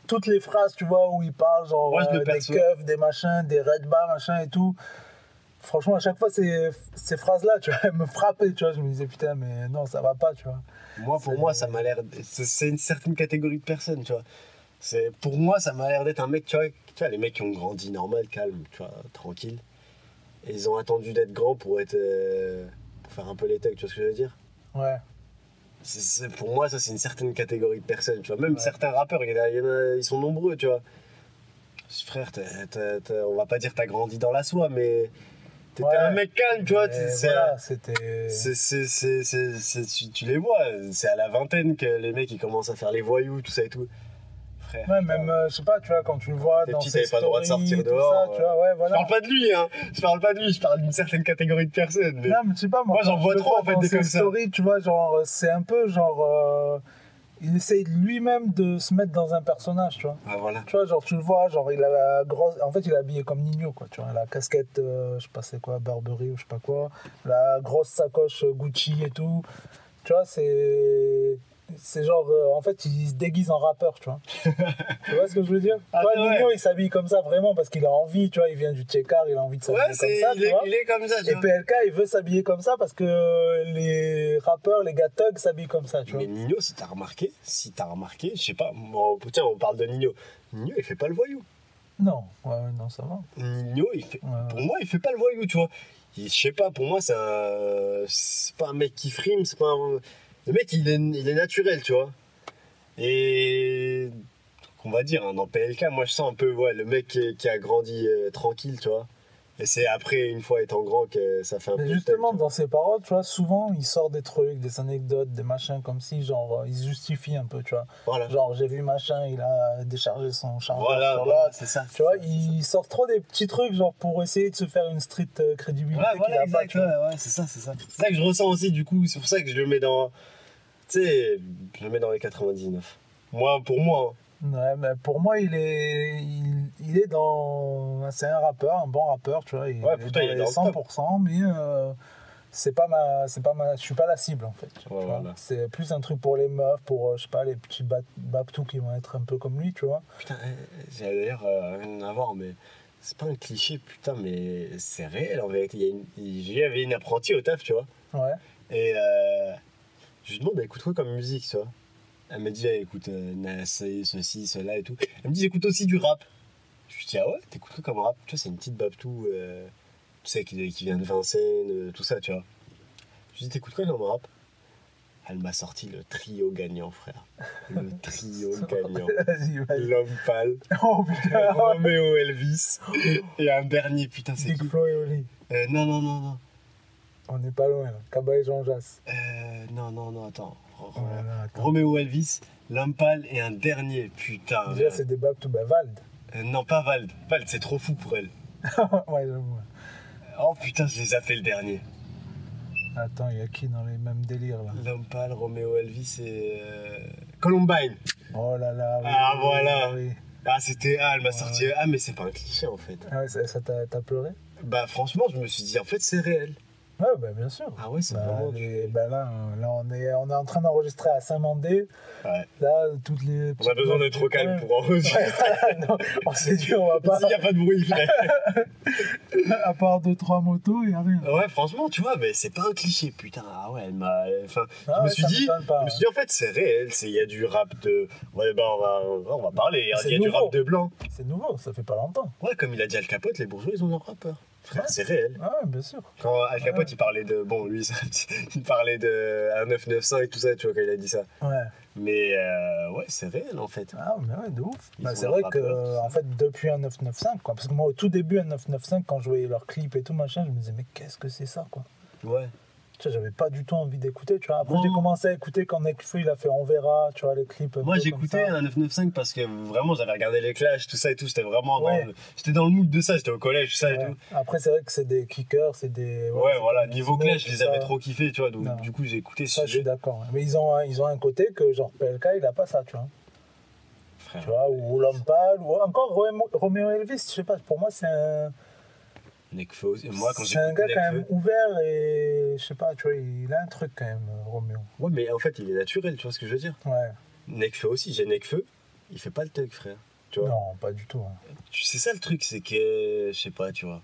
toutes les phrases, tu vois, où il parle, genre, des keufs, des machins, des red bars, machin et tout. Franchement, à chaque fois, ces phrases-là, tu vois, elles me frappaient, tu vois. Je me disais, putain, mais non, ça va pas, tu vois. Pour moi, ça m'a l'air... C'est une certaine catégorie de personnes, tu vois. Pour moi, ça m'a l'air d'être un mec, tu vois, les mecs qui ont grandi normal, calme, tu vois, tranquille. Et ils ont attendu d'être grands pour faire un peu les thugs, tu vois ce que je veux dire? Ouais. Pour moi, ça, c'est une certaine catégorie de personnes, tu vois. Même certains rappeurs, ils sont nombreux, tu vois. Frère, on va pas dire t'as grandi dans la soie, mais t'étais un mec calme, tu vois. Voilà, c'était... Tu les vois, c'est à la vingtaine que les mecs, ils commencent à faire les voyous, tout ça et tout. Frère, ouais, même, je sais pas, tu vois, quand tu le vois dans ses stories, pas le droit de sortir dehors, ça, tu vois, ouais, voilà. Je parle pas de lui, hein. Je parle d'une certaine catégorie de personnes. Mais... Non, mais je sais pas, moi j'en vois trop, en fait, des comme ça. Stories, tu vois, genre, c'est un peu, genre... il essaye lui-même de se mettre dans un personnage, tu vois. Ah, voilà. Tu vois, genre, tu le vois, genre, il a la grosse... En fait, il est habillé comme Nino, quoi, tu vois. La casquette, je sais pas c'est quoi, Burberry ou je sais pas quoi. La grosse sacoche Gucci et tout. Tu vois, c'est... C'est genre, en fait, il se déguise en rappeur, tu vois. Tu vois ce que je veux dire? Ah, tu vois, ouais. Nino, il s'habille comme ça vraiment parce qu'il a envie, tu vois, il vient du Tchekar, il a envie de s'habiller Ouais, comme ça, tu vois. il est comme ça, tu Et vois. PLK, il veut s'habiller comme ça parce que les rappeurs, les gars thugs s'habillent comme ça, tu vois. Mais Nino, si t'as remarqué, je sais pas, bon, tiens, on parle de Nino. Nino, il fait pas le voyou. Non, ouais, non, ça va. Nino, pour moi, il fait pas le voyou, tu vois. Je sais pas, pour moi, c'est pas un mec qui frime, c'est pas un... Le mec, il est naturel, tu vois. Et on va dire, hein, dans PLK, moi, je sens un peu, ouais, le mec qui a grandi tranquille, tu vois. Et c'est après, une fois étant grand, que ça fait un peu... Mais justement, tel, tu vois. dans ses paroles, tu vois, souvent, il sort des trucs, des anecdotes, des machins comme si, genre, il se justifie un peu, tu vois. Voilà. Genre, j'ai vu machin, il a déchargé son chargeur Voilà, sur voilà, l'autre. c'est ça. Tu vois, c'est ça. il sort trop des petits trucs, genre, pour essayer de se faire une street crédibilité Ouais, qu'il voilà, a exact, pas, tu vois. ouais, c'est ça. C'est ça que je ressens aussi, du coup, c'est pour ça que je le mets dans... Tu sais, je le mets dans les 99. Moi, pour moi... hein. Ouais, mais pour moi, il est dans... C'est un rappeur, un bon rappeur, tu vois. Ouais, est pourtant, il est les dans le top. 100%, mais c'est pas ma... Je suis pas la cible, en fait. Tu Ouais, vois. voilà. C'est plus un truc pour les meufs, pour, je sais pas, les petits babtous qui vont être un peu comme lui, tu vois. Putain, j'ai d'ailleurs rien à voir, mais c'est pas un cliché, putain, mais c'est réel en vérité. J'avais une apprentie au taf, tu vois, Ouais. et je lui demande, elle écoute quoi comme musique, tu vois. Elle me dit, elle écoute ceci, cela et tout. Elle me dit, j'écoute aussi du rap. Je lui dis, ah ouais, t'écoutes quoi comme rap? Tu vois, c'est une petite babtou, tu sais, qui vient de Vincennes, tout ça, tu vois. Je lui dis, t'écoutes quoi comme rap? Elle m'a sorti le trio gagnant, frère. Le trio gagnant. Vas-y, vas-y. L'homme pâle, Oh putain. Roméo Elvis, et un dernier, putain, c'est Big qui? Flo et Oli. Non. On n'est pas loin, là. Kaba et Jean Jass. Non, attends. Voilà, attends. Roméo Elvis, l'homme pâle et un dernier, putain. Déjà, c'est des babtous, ben Vald. Non, pas Vald. Vald, c'est trop fou pour elle. Ouais, j'avoue. Oh putain, je les appelle le dernier. Attends, il y a qui dans les mêmes délires, là? L'homme pâle, Roméo Elvis et Columbine. Oh là là. Oui, Ah, oui, voilà. oui. Ah, elle m'a sorti. Ah, mais c'est pas un cliché en fait. Ah ouais, ça t'as pleuré? Bah, franchement, je me suis dit, en fait, c'est réel. Ouais, bah, bien sûr. Ah ouais, c'est Bah, vraiment. là, on est en train d'enregistrer à Saint-Mandé. Ouais. Là, toutes les. On a besoin d'être au calme pour enregistrer. Ouais, voilà, non, on s'est dit, on va pas. Il n'y a pas de bruit, frère. À part 2-3 motos, il n'y a rien. Ouais, franchement, tu vois, mais c'est pas un cliché, putain. Ah ouais, elle m'a. Enfin, Ah je me ouais, suis ça dit, m'étonne pas, en fait, c'est réel. Il y a du rap de. Ouais, bah, on va parler. C'est Il y a du nouveau. rap de blanc. C'est nouveau, ça fait pas longtemps. Ouais, comme il a dit Al Capote, les bourgeois, ils ont leur rappeur. Frère, Ouais. c'est réel. Ah ouais, bien sûr. Quand Al Capote, il parlait de. Bon, lui, il parlait de 1995 et tout ça, tu vois, quand il a dit ça. Ouais. Mais ouais, c'est réel, en fait. Ah, mais ouais, de ouf. Ils Bah, sont c'est vrai rappeurs, que, tout ça. en fait, depuis un 995, quoi. Parce que moi, au tout début, un 995, quand je voyais leurs clips et tout, machin, je me disais, mais qu'est-ce que c'est ça, quoi. Ouais. Tu vois, j'avais pas du tout envie d'écouter, tu vois. Après, Non. j'ai commencé à écouter quand Nekfeu, il a fait On verra, tu vois, les clips. un Moi, peu j'écoutais comme ça. un 995 parce que vraiment, j'avais regardé les Clash, tout ça et tout. J'étais vraiment Ouais. j'étais dans le mood de ça. J'étais au collège, tout ça et Ouais. tout. Après, c'est vrai que c'est des kickers, c'est des. Ouais, c'est voilà, comme niveau Gizmo, Clash, je tout les avais ça. trop kiffés, tu vois. Donc, Non. du coup, j'ai écouté Ça, je suis ce d'accord. Mais ils ont un côté que, genre, PLK, il a pas ça, tu vois. frère. Tu vois, ou L'Homme Pâle, ou encore Roméo Elvis, je sais pas, pour moi, c'est un. Nekfeu aussi. Moi, quand C'est un j'écoute gars quand Nekfeu. même ouvert et je sais pas, tu vois, il a un truc quand même, Roméo. Ouais, mais en fait, il est naturel, tu vois ce que je veux dire. Ouais. Nekfeu aussi, j'ai Nekfeu. Il fait pas le thug, frère. Tu vois. Non, pas du tout. Hein. C'est ça le truc, c'est que. Je sais pas, tu vois.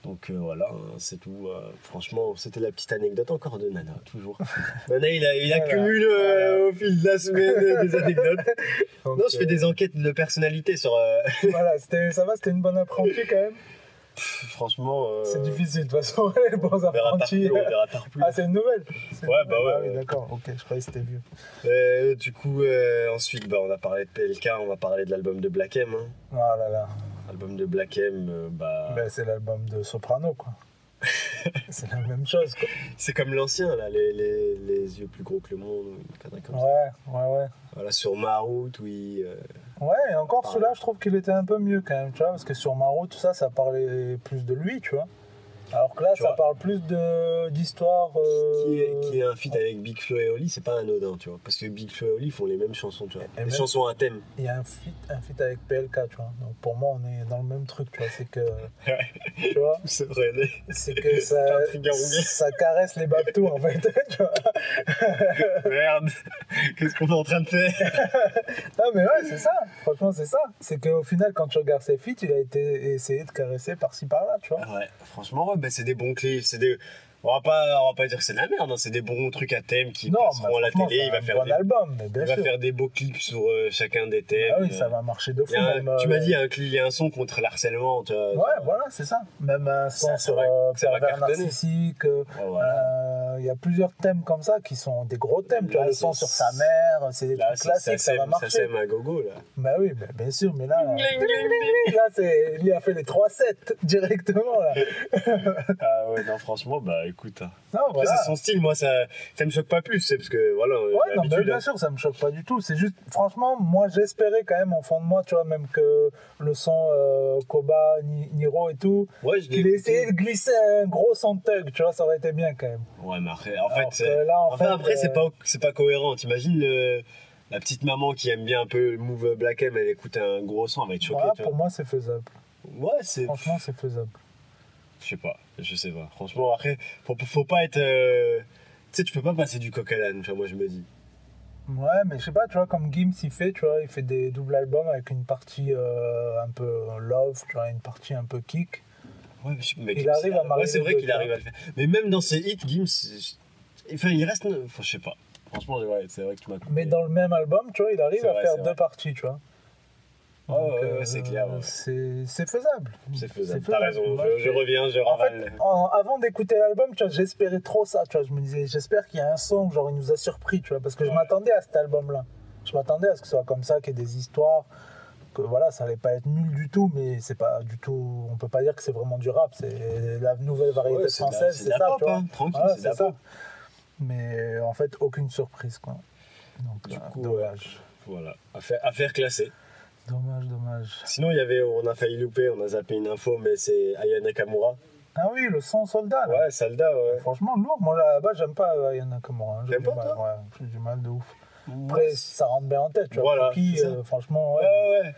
Donc voilà, hein, c'est tout. Franchement, c'était la petite anecdote encore de Nana, toujours. Nana, il Voilà. accumule au fil de la semaine des anecdotes. Donc, Non, je fais des enquêtes de personnalité sur. Voilà, c'était une bonne apprentie quand même. Franchement. C'est difficile, de toute façon, les bons On verra apprentis. Tarpou, on verra Tarpou. Ah, c'est une nouvelle C'est- Ouais, bah ouais, Ah oui, ouais. d'accord, ok, je croyais que c'était vieux. Du coup, ensuite, bah, on a parlé de PLK, on va parler de l'album de Black M. Hein. Oh là là, Album de Black M, bah. ben, c'est l'album de Soprano, quoi. C'est la même chose, quoi. C'est comme l'ancien, là, les yeux plus gros que le monde, ou une connerie comme ça. Ouais. Voilà, sur ma route, oui. Ouais, et encore Pareil. celui-là, je trouve qu'il était un peu mieux quand même, tu vois, parce que sur Maro, tout ça, ça parlait plus de lui, tu vois. Alors que là, Tu ça vois. parle plus d'histoire. Qui est un feat avec Big Flo et Oli, c'est pas anodin, tu vois. Parce que Big Flo et Oli font les mêmes chansons, tu vois. Et Les même- chansons à thème. Il y a un feat avec PLK, tu vois. Donc pour moi, on est dans le même truc, tu vois. C'est que, tu vois, C'est vrai, c'est que ça, C'est un trigger rouillé. ça caresse les babtous, en fait, tu vois. merde. Qu'est-ce qu'on est en train de faire? Non, mais ouais, c'est ça. Franchement, c'est ça. C'est qu'au final, quand tu regardes ses feats, il a été essayé de caresser par-ci, par-là, tu vois. Ouais, franchement, ouais, bah, c'est des bons clips, c'est des... On va pas dire que c'est de la merde, hein, c'est des bons trucs à thème qui Non, passeront à la franchement, télé, c'est il va un faire bon des... album, mais bien Il va sûr. faire des beaux clips sur chacun des thèmes. Ah oui, ça va marcher de fou. Il y a un- même, tu m'as dit, il y a un son contre l'harcèlement, tu vois. Ouais, voilà, c'est ça. Même un son Ça sur va- ça va pervers cartonner. narcissique. Ouais, voilà. Il y a plusieurs thèmes comme ça qui sont des gros thèmes. Tu vois, Là, le son c'est- sur sa mère, c'est des Là, trucs classiques, ça va ça marcher. sème à gogo, là. Bah oui, bah, bien sûr, mais là, il a fait les 3-7 directement. Là. Ah ouais, non, franchement, bah écoute. Hein. Non, Après, voilà. c'est son style, moi, ça me choque pas plus, c'est parce que, voilà, Ouais, non, mais l'habitude, bien hein. sûr, ça me choque pas du tout. C'est juste, franchement, moi, j'espérais quand même, au fond de moi, tu vois, même que le son Koba, Niro et tout, Ouais, je l'ai qu'il ait écouté. essayé de glisser un gros son thug, tu vois, ça aurait été bien quand même. Ouais, mais après, en Alors fait, que là, en fait, après c'est pas cohérent. T'imagines la petite maman qui aime bien un peu le move Black M, elle écoute un gros son, elle va être choquée, Voilà, tu pour vois. moi, c'est faisable. Ouais, c'est... Franchement, c'est faisable. Je sais pas. Franchement, après, faut pas être... Tu sais, tu peux pas passer du coq à l'âne, tu vois, moi je me dis. Ouais, mais je sais pas, tu vois, comme Gims, il fait des doubles albums avec une partie un peu love, tu vois, une partie un peu kick. Ouais, mais Il Gims, arrive à marier ouais, c'est les vrai deux, qu'il tu arrive à le faire. Mais même dans ses hits, Gims, enfin, il reste... Enfin, je sais pas. Franchement, ouais, c'est vrai que tu m'as coupé. Mais dans le même album, tu vois, il arrive C'est à vrai, faire c'est deux vrai. parties, tu vois. Ouais, Donc, ouais, c'est clair. Ouais. C'est faisable. C'est faisable. C'est T'as raison, Moi, je reviens, je En ravale. fait, avant d'écouter l'album, tu vois, j'espérais trop ça, tu vois. Je me disais, j'espère qu'il y a un son, genre, il nous a surpris, tu vois, parce que je m'attendais à cet album-là. Je m'attendais à ce que ce soit comme ça, qu'il y ait des histoires, que voilà, ça allait pas être nul du tout, mais c'est pas du tout. On peut pas dire que c'est vraiment du rap, c'est la nouvelle variété Ouais, c'est de la- française, c'est c'est de la ça, pop, tu vois. hein, tranquille, Voilà, c'est de la ça. pop. Mais en fait, aucune surprise, quoi. Donc, Du coup, dommage. Voilà, affaire classée. Dommage. Sinon, on a failli louper, on a zappé une info, mais c'est Aya Nakamura. Ah oui, le son soldat, là. Ouais, Salda, ouais. Franchement, lourd. Moi, là-bas, j'aime pas Aya Nakamura. J'ai T'aimes du pas, mal, toi ouais, j'ai du mal de ouf. Après, ça rentre bien en tête, tu vois. Voilà, Cookie, c'est ça. franchement, ouais. Ouais.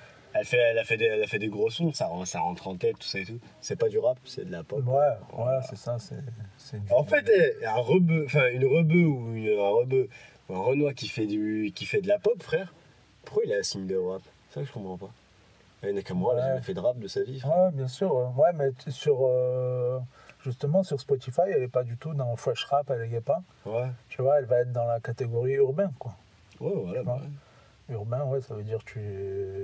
Elle a fait des gros sons, ça rentre en tête, tout ça et tout. C'est pas du rap, c'est de la pop. Ouais, Voilà. c'est ça, c'est du... En fait, un rebeu ou un rebeu ou un Renoir qui fait de la pop, frère, pourquoi il est assigné de rap? C'est ça que je comprends pas. Aya Nakamura, elle a Ouais. jamais fait de rap de sa vie, frère. Ouais, bien sûr. Ouais, mais justement, sur Spotify, elle est pas du tout dans Fresh Rap, elle y est pas. Ouais, Tu vois, elle va être dans la catégorie urbain, quoi. voilà. bah ouais. Urbain, ouais, ça veut dire que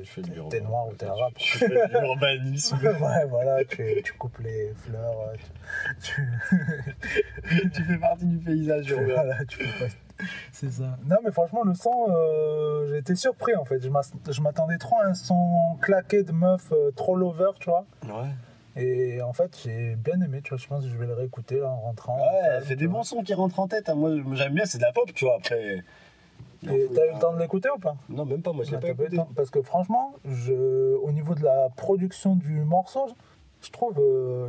Je fais de t'es l'urbain. noir ou t'es arabe. Je fais de l'urbanisme. Ouais, voilà, tu coupes les fleurs, tu Tu fais partie du paysage urbain. voilà, tu fais pas... C'est ça. Non, mais franchement, le son, j'ai été surpris, en fait. Je m'attendais trop à un son claqué de meuf trop lover, tu vois. Ouais. Et en fait, j'ai bien aimé, tu vois. Je pense que je vais le réécouter, là, en rentrant. Ouais, elle fait des bons sons qui rentrent en tête. Hein. Moi, j'aime bien, c'est de la pop, tu vois. Après. Et t'as eu le temps de l'écouter ou pas? Non, même pas, moi, je l'ai Ah, pas t'as pas eu écouté. le temps. Parce que franchement, au niveau de la production du morceau, je trouve,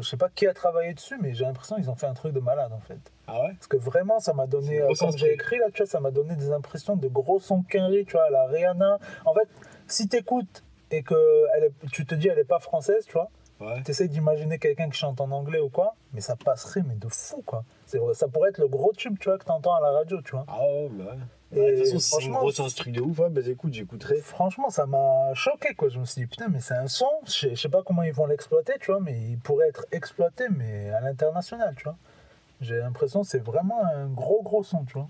je sais pas qui a travaillé dessus, mais j'ai l'impression qu'ils ont fait un truc de malade, en fait. Ah ouais? Parce que vraiment, ça m'a donné, C'est une grosse comme instru. j'ai écrit là, tu vois, ça m'a donné des impressions de gros sons quinri, tu vois, à la Rihanna. En fait, si t'écoutes et que tu te dis elle est pas française, tu vois, Ouais. t'essayes d'imaginer quelqu'un qui chante en anglais ou quoi, mais ça passerait, mais de fou, quoi. C'est vrai, ça pourrait être le gros tube, tu vois, que t'entends à la radio, tu vois. Ah ouais, bah ouais. Et Ouais, de toute façon, si c'est une franchement, grosse instru de ouf, ouais, bah écoute, j'écouterai. Franchement, ça m'a choqué, quoi. Je me suis dit, putain, mais c'est un son, je sais pas comment ils vont l'exploiter, tu vois, mais il pourrait être exploité, mais à l'international, tu vois. J'ai l'impression que c'est vraiment un gros son, tu vois.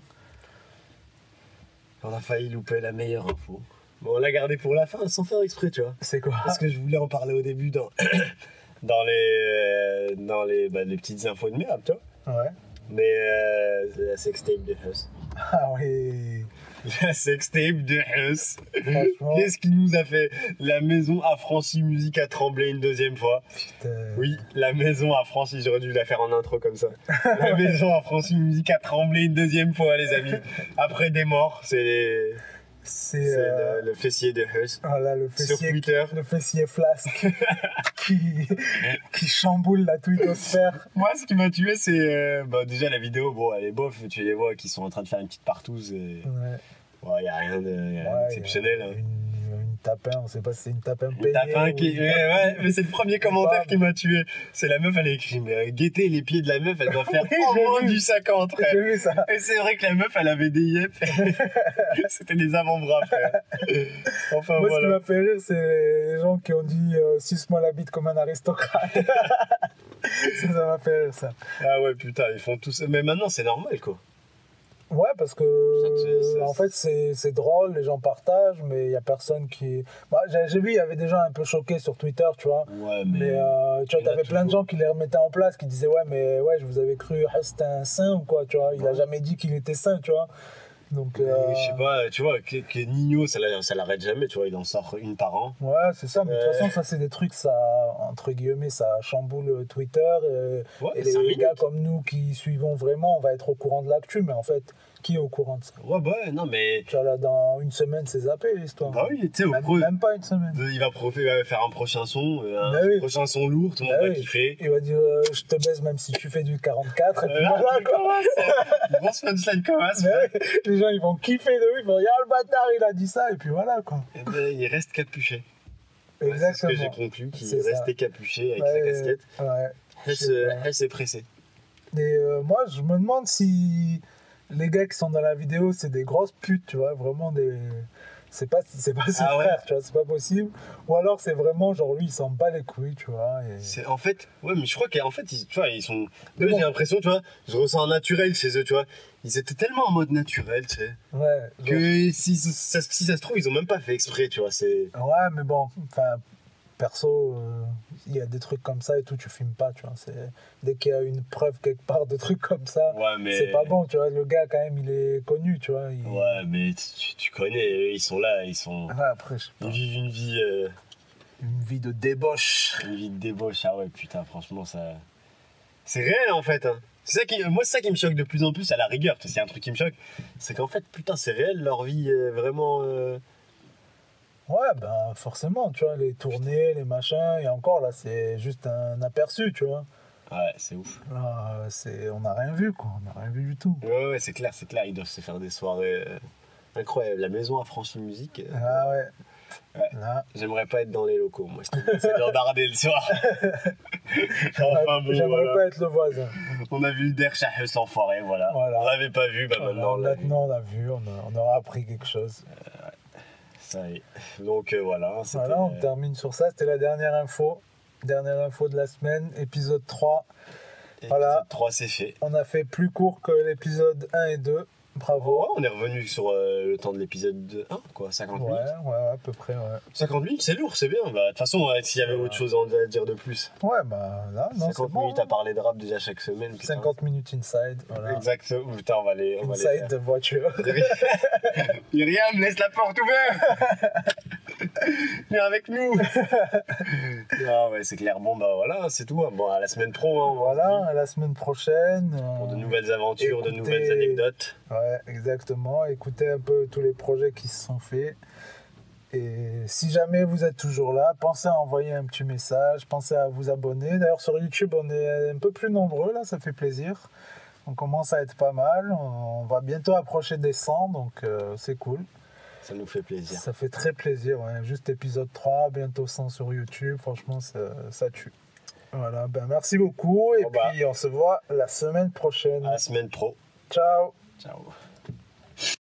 On a failli louper la meilleure info. Bon, on l'a gardé pour la fin, sans faire exprès, tu vois. C'est quoi? Parce que je voulais en parler au début dans les petites infos de merde, tu vois. Ouais. Mais c'est la sextape de Huss. Ah oui. La sextape de Huss. Franchement, Qu'est-ce qu'il nous a fait? La maison a Franci Musique a tremblé une deuxième fois. putain. Oui, la maison a Franci, j'aurais dû la faire en intro comme ça. La maison a Franci Musique a tremblé une deuxième fois, les amis. Après des morts, c'est C'est le fessier de Huss. Voilà, le Sur fessier, Twitter. le fessier flasque qui chamboule la twittosphère. Moi, ce qui m'a tué, c'est déjà la vidéo. Bon, elle est bof, tu les vois qui sont en train de faire une petite partouze. Et... Ouais. Ouais, y a rien d'exceptionnel. Hein. Une tapin, on sait pas si c'est une tapin Une peignée. tapin qui. Ouais, mais c'est le premier commentaire qui m'a tué. C'est la meuf, elle a écrit mais guettez les pieds de la meuf, elle doit faire Oui, au j'ai moins vu. du 50, frère. J'ai vu ça. Et c'est vrai que la meuf, elle avait des yep. C'était des avant-bras, frère. Enfin, Moi, ce qui voilà. m'a fait rire, c'est les gens qui ont dit suce-moi la bite comme un aristocrate. Ça m'a fait rire, ça. Ah ouais, putain, ils font tout ça. Mais maintenant, c'est normal, quoi. Ouais, parce que Ça, en fait, c'est drôle, les gens partagent, mais il y a personne qui. Bah, j'ai vu, il y avait des gens un peu choqués sur Twitter, tu vois. Ouais, Mais tu vois, il y en a t'avais plein de toujours. gens qui les remettaient en place, qui disaient ouais, mais ouais, je vous avais cru, c'était un saint ou quoi, tu vois. Il a jamais dit qu'il était saint, tu vois. Donc. Je sais pas, tu vois, que Nino, ça l'arrête jamais, tu vois, il en sort une par an. Ouais, c'est ça, mais de toute façon, ça, c'est des trucs, ça, entre guillemets, ça chamboule Twitter. Ouais, Et 5 les minutes. gars comme nous qui suivons vraiment, on va être au courant de l'actu, mais en fait, qui est au courant de ça? Ouais, bah ouais, non, mais. Tu vois, là, dans une semaine, c'est zappé, l'histoire. Bah oui, tu sais, Même pas une semaine. il va faire un prochain son, Bah oui. prochain son lourd, tout le Bah monde va oui. kiffer. Il va dire je te baise même si tu fais du 44, et puis Là, voilà, tu quoi. commences. Grosse punchline commence. Mais oui, les gens, ils vont kiffer de ouf, ils vont dire ah, le bâtard, il a dit ça, et puis voilà, quoi. Et ben, il reste capuché. Ouais, c'est ce Exactement. que j'ai conclu, qu'il C'est ça. restait capuché avec Ouais, sa casquette. Ouais. Elle s'est pressée. Et moi, je me demande si les gars qui sont dans la vidéo, c'est des grosses putes, tu vois, vraiment des. C'est pas ses Ah ouais. frères, tu vois, c'est pas possible. Ou alors c'est vraiment genre lui, il s'en bat les couilles, tu vois. Et... C'est en fait, ouais, mais je crois qu'en fait, tu vois, ils sont. Mais Eux, bon. j'ai l'impression, tu vois, je ressens un naturel chez eux, tu vois. Ils étaient tellement en mode naturel, tu sais, Ouais, genre- que si ça se trouve, ils ont même pas fait exprès, tu vois. C'est. ouais, mais bon, enfin, perso, il y a des trucs comme ça et tout, tu filmes pas, tu vois. Dès qu'il y a une preuve quelque part de trucs comme ça, Ouais, mais. c'est pas bon, tu vois. Le gars, quand même, il est connu, tu vois. Ouais, mais tu connais, eux, ils sont là, ils sont. Ouais, après, je sais pas. Ils vivent Une vie de débauche. une vie de débauche. Ah ouais, putain, franchement, ça. C'est réel en fait, hein. Moi, c'est ça qui me choque de plus en plus à la rigueur. Parce qu'il y a un truc qui me choque, c'est qu'en fait, putain, c'est réel leur vie vraiment. Ouais, ben forcément, tu vois, les tournées, les machins, et encore là, c'est juste un aperçu, tu vois. Ouais, c'est ouf. Là, on n'a rien vu, quoi, on n'a rien vu du tout. Ouais, c'est clair, ils doivent se faire des soirées incroyables. La maison à Franchi Musique, Ah ouais. Ouais. Là, j'aimerais pas être dans les locaux, moi. C'est d'embarder le soir. Enfin bon, j'aimerais voilà. pas être le voisin. On a vu le Der Shahus sans forêt, voilà. Voilà. On l'avait pas vu, bah Voilà, maintenant on l'a vu. maintenant, on a vu, on aura appris quelque chose. Ça y est. Donc voilà, c'était. Voilà, on termine sur ça, c'était la dernière info. Dernière info de la semaine, épisode 3. voilà. Épisode 3, c'est fait. On a fait plus court que l'épisode 1 et 2. Bravo. Ouais, on est revenu sur le temps de l'épisode 1, quoi, 50 Ouais, minutes. à peu près, ouais. 50 minutes, c'est lourd, c'est bien. Bah, de toute façon, s'il y avait autre chose à dire de plus. Ouais, bah là, non, c'est 50 bon. minutes à parler de rap déjà chaque semaine. Putain. 50 minutes inside, voilà. Exactement. Putain, on va les Inside faire. de voiture. Myriam, laisse la porte ouverte. Viens avec nous. Ah ouais, c'est clair. Bon, bah voilà, c'est tout. Bon, à la semaine pro. Hein, Voilà, à la semaine prochaine. Pour de nouvelles aventures, de écoutez- nouvelles anecdotes. Ouais, exactement. Écoutez un peu tous les projets qui se sont faits. Et si jamais vous êtes toujours là, pensez à envoyer un petit message, pensez à vous abonner. D'ailleurs, sur YouTube, on est un peu plus nombreux, là, ça fait plaisir. On commence à être pas mal. On va bientôt approcher des 100, donc c'est cool. Ça nous fait plaisir. Ça fait très plaisir. Ouais. Juste épisode 3, bientôt 100 sur YouTube. Franchement, ça tue. Voilà, ben merci beaucoup. Et Bon, bah. puis, on se voit la semaine prochaine. À la semaine pro. Ciao. Ciao.